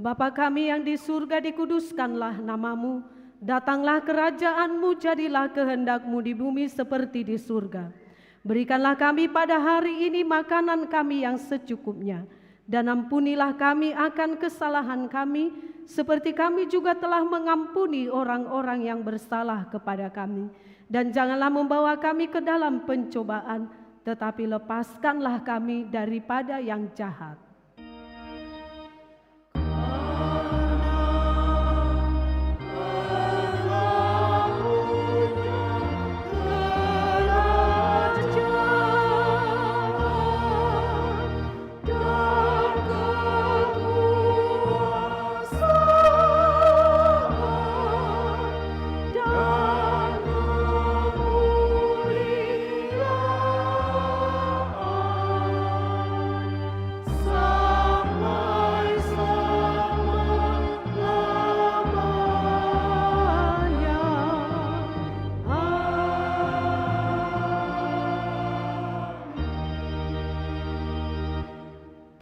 Bapa kami yang di surga, dikuduskanlah namamu, Datanglah kerajaan-Mu, jadilah kehendak-Mu di bumi seperti di surga. Berikanlah kami pada hari ini makanan kami yang secukupnya, dan ampunilah kami akan kesalahan kami, seperti kami juga telah mengampuni orang-orang yang bersalah kepada kami. Dan janganlah membawa kami ke dalam pencobaan, tetapi lepaskanlah kami daripada yang jahat.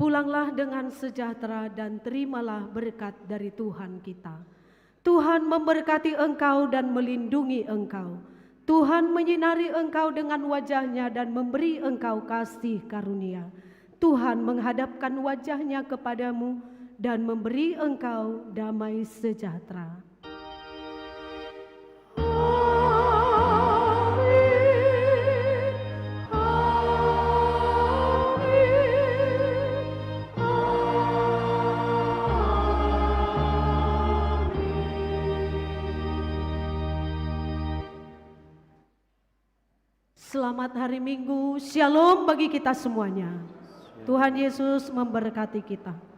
Pulanglah dengan sejahtera dan terimalah berkat dari Tuhan kita. Tuhan memberkati engkau dan melindungi engkau. Tuhan menyinari engkau dengan wajah-Nya dan memberi engkau kasih karunia. Tuhan menghadapkan wajah-Nya kepadamu dan memberi engkau damai sejahtera. Selamat hari Minggu, Shalom bagi kita semuanya. Tuhan Yesus memberkati kita.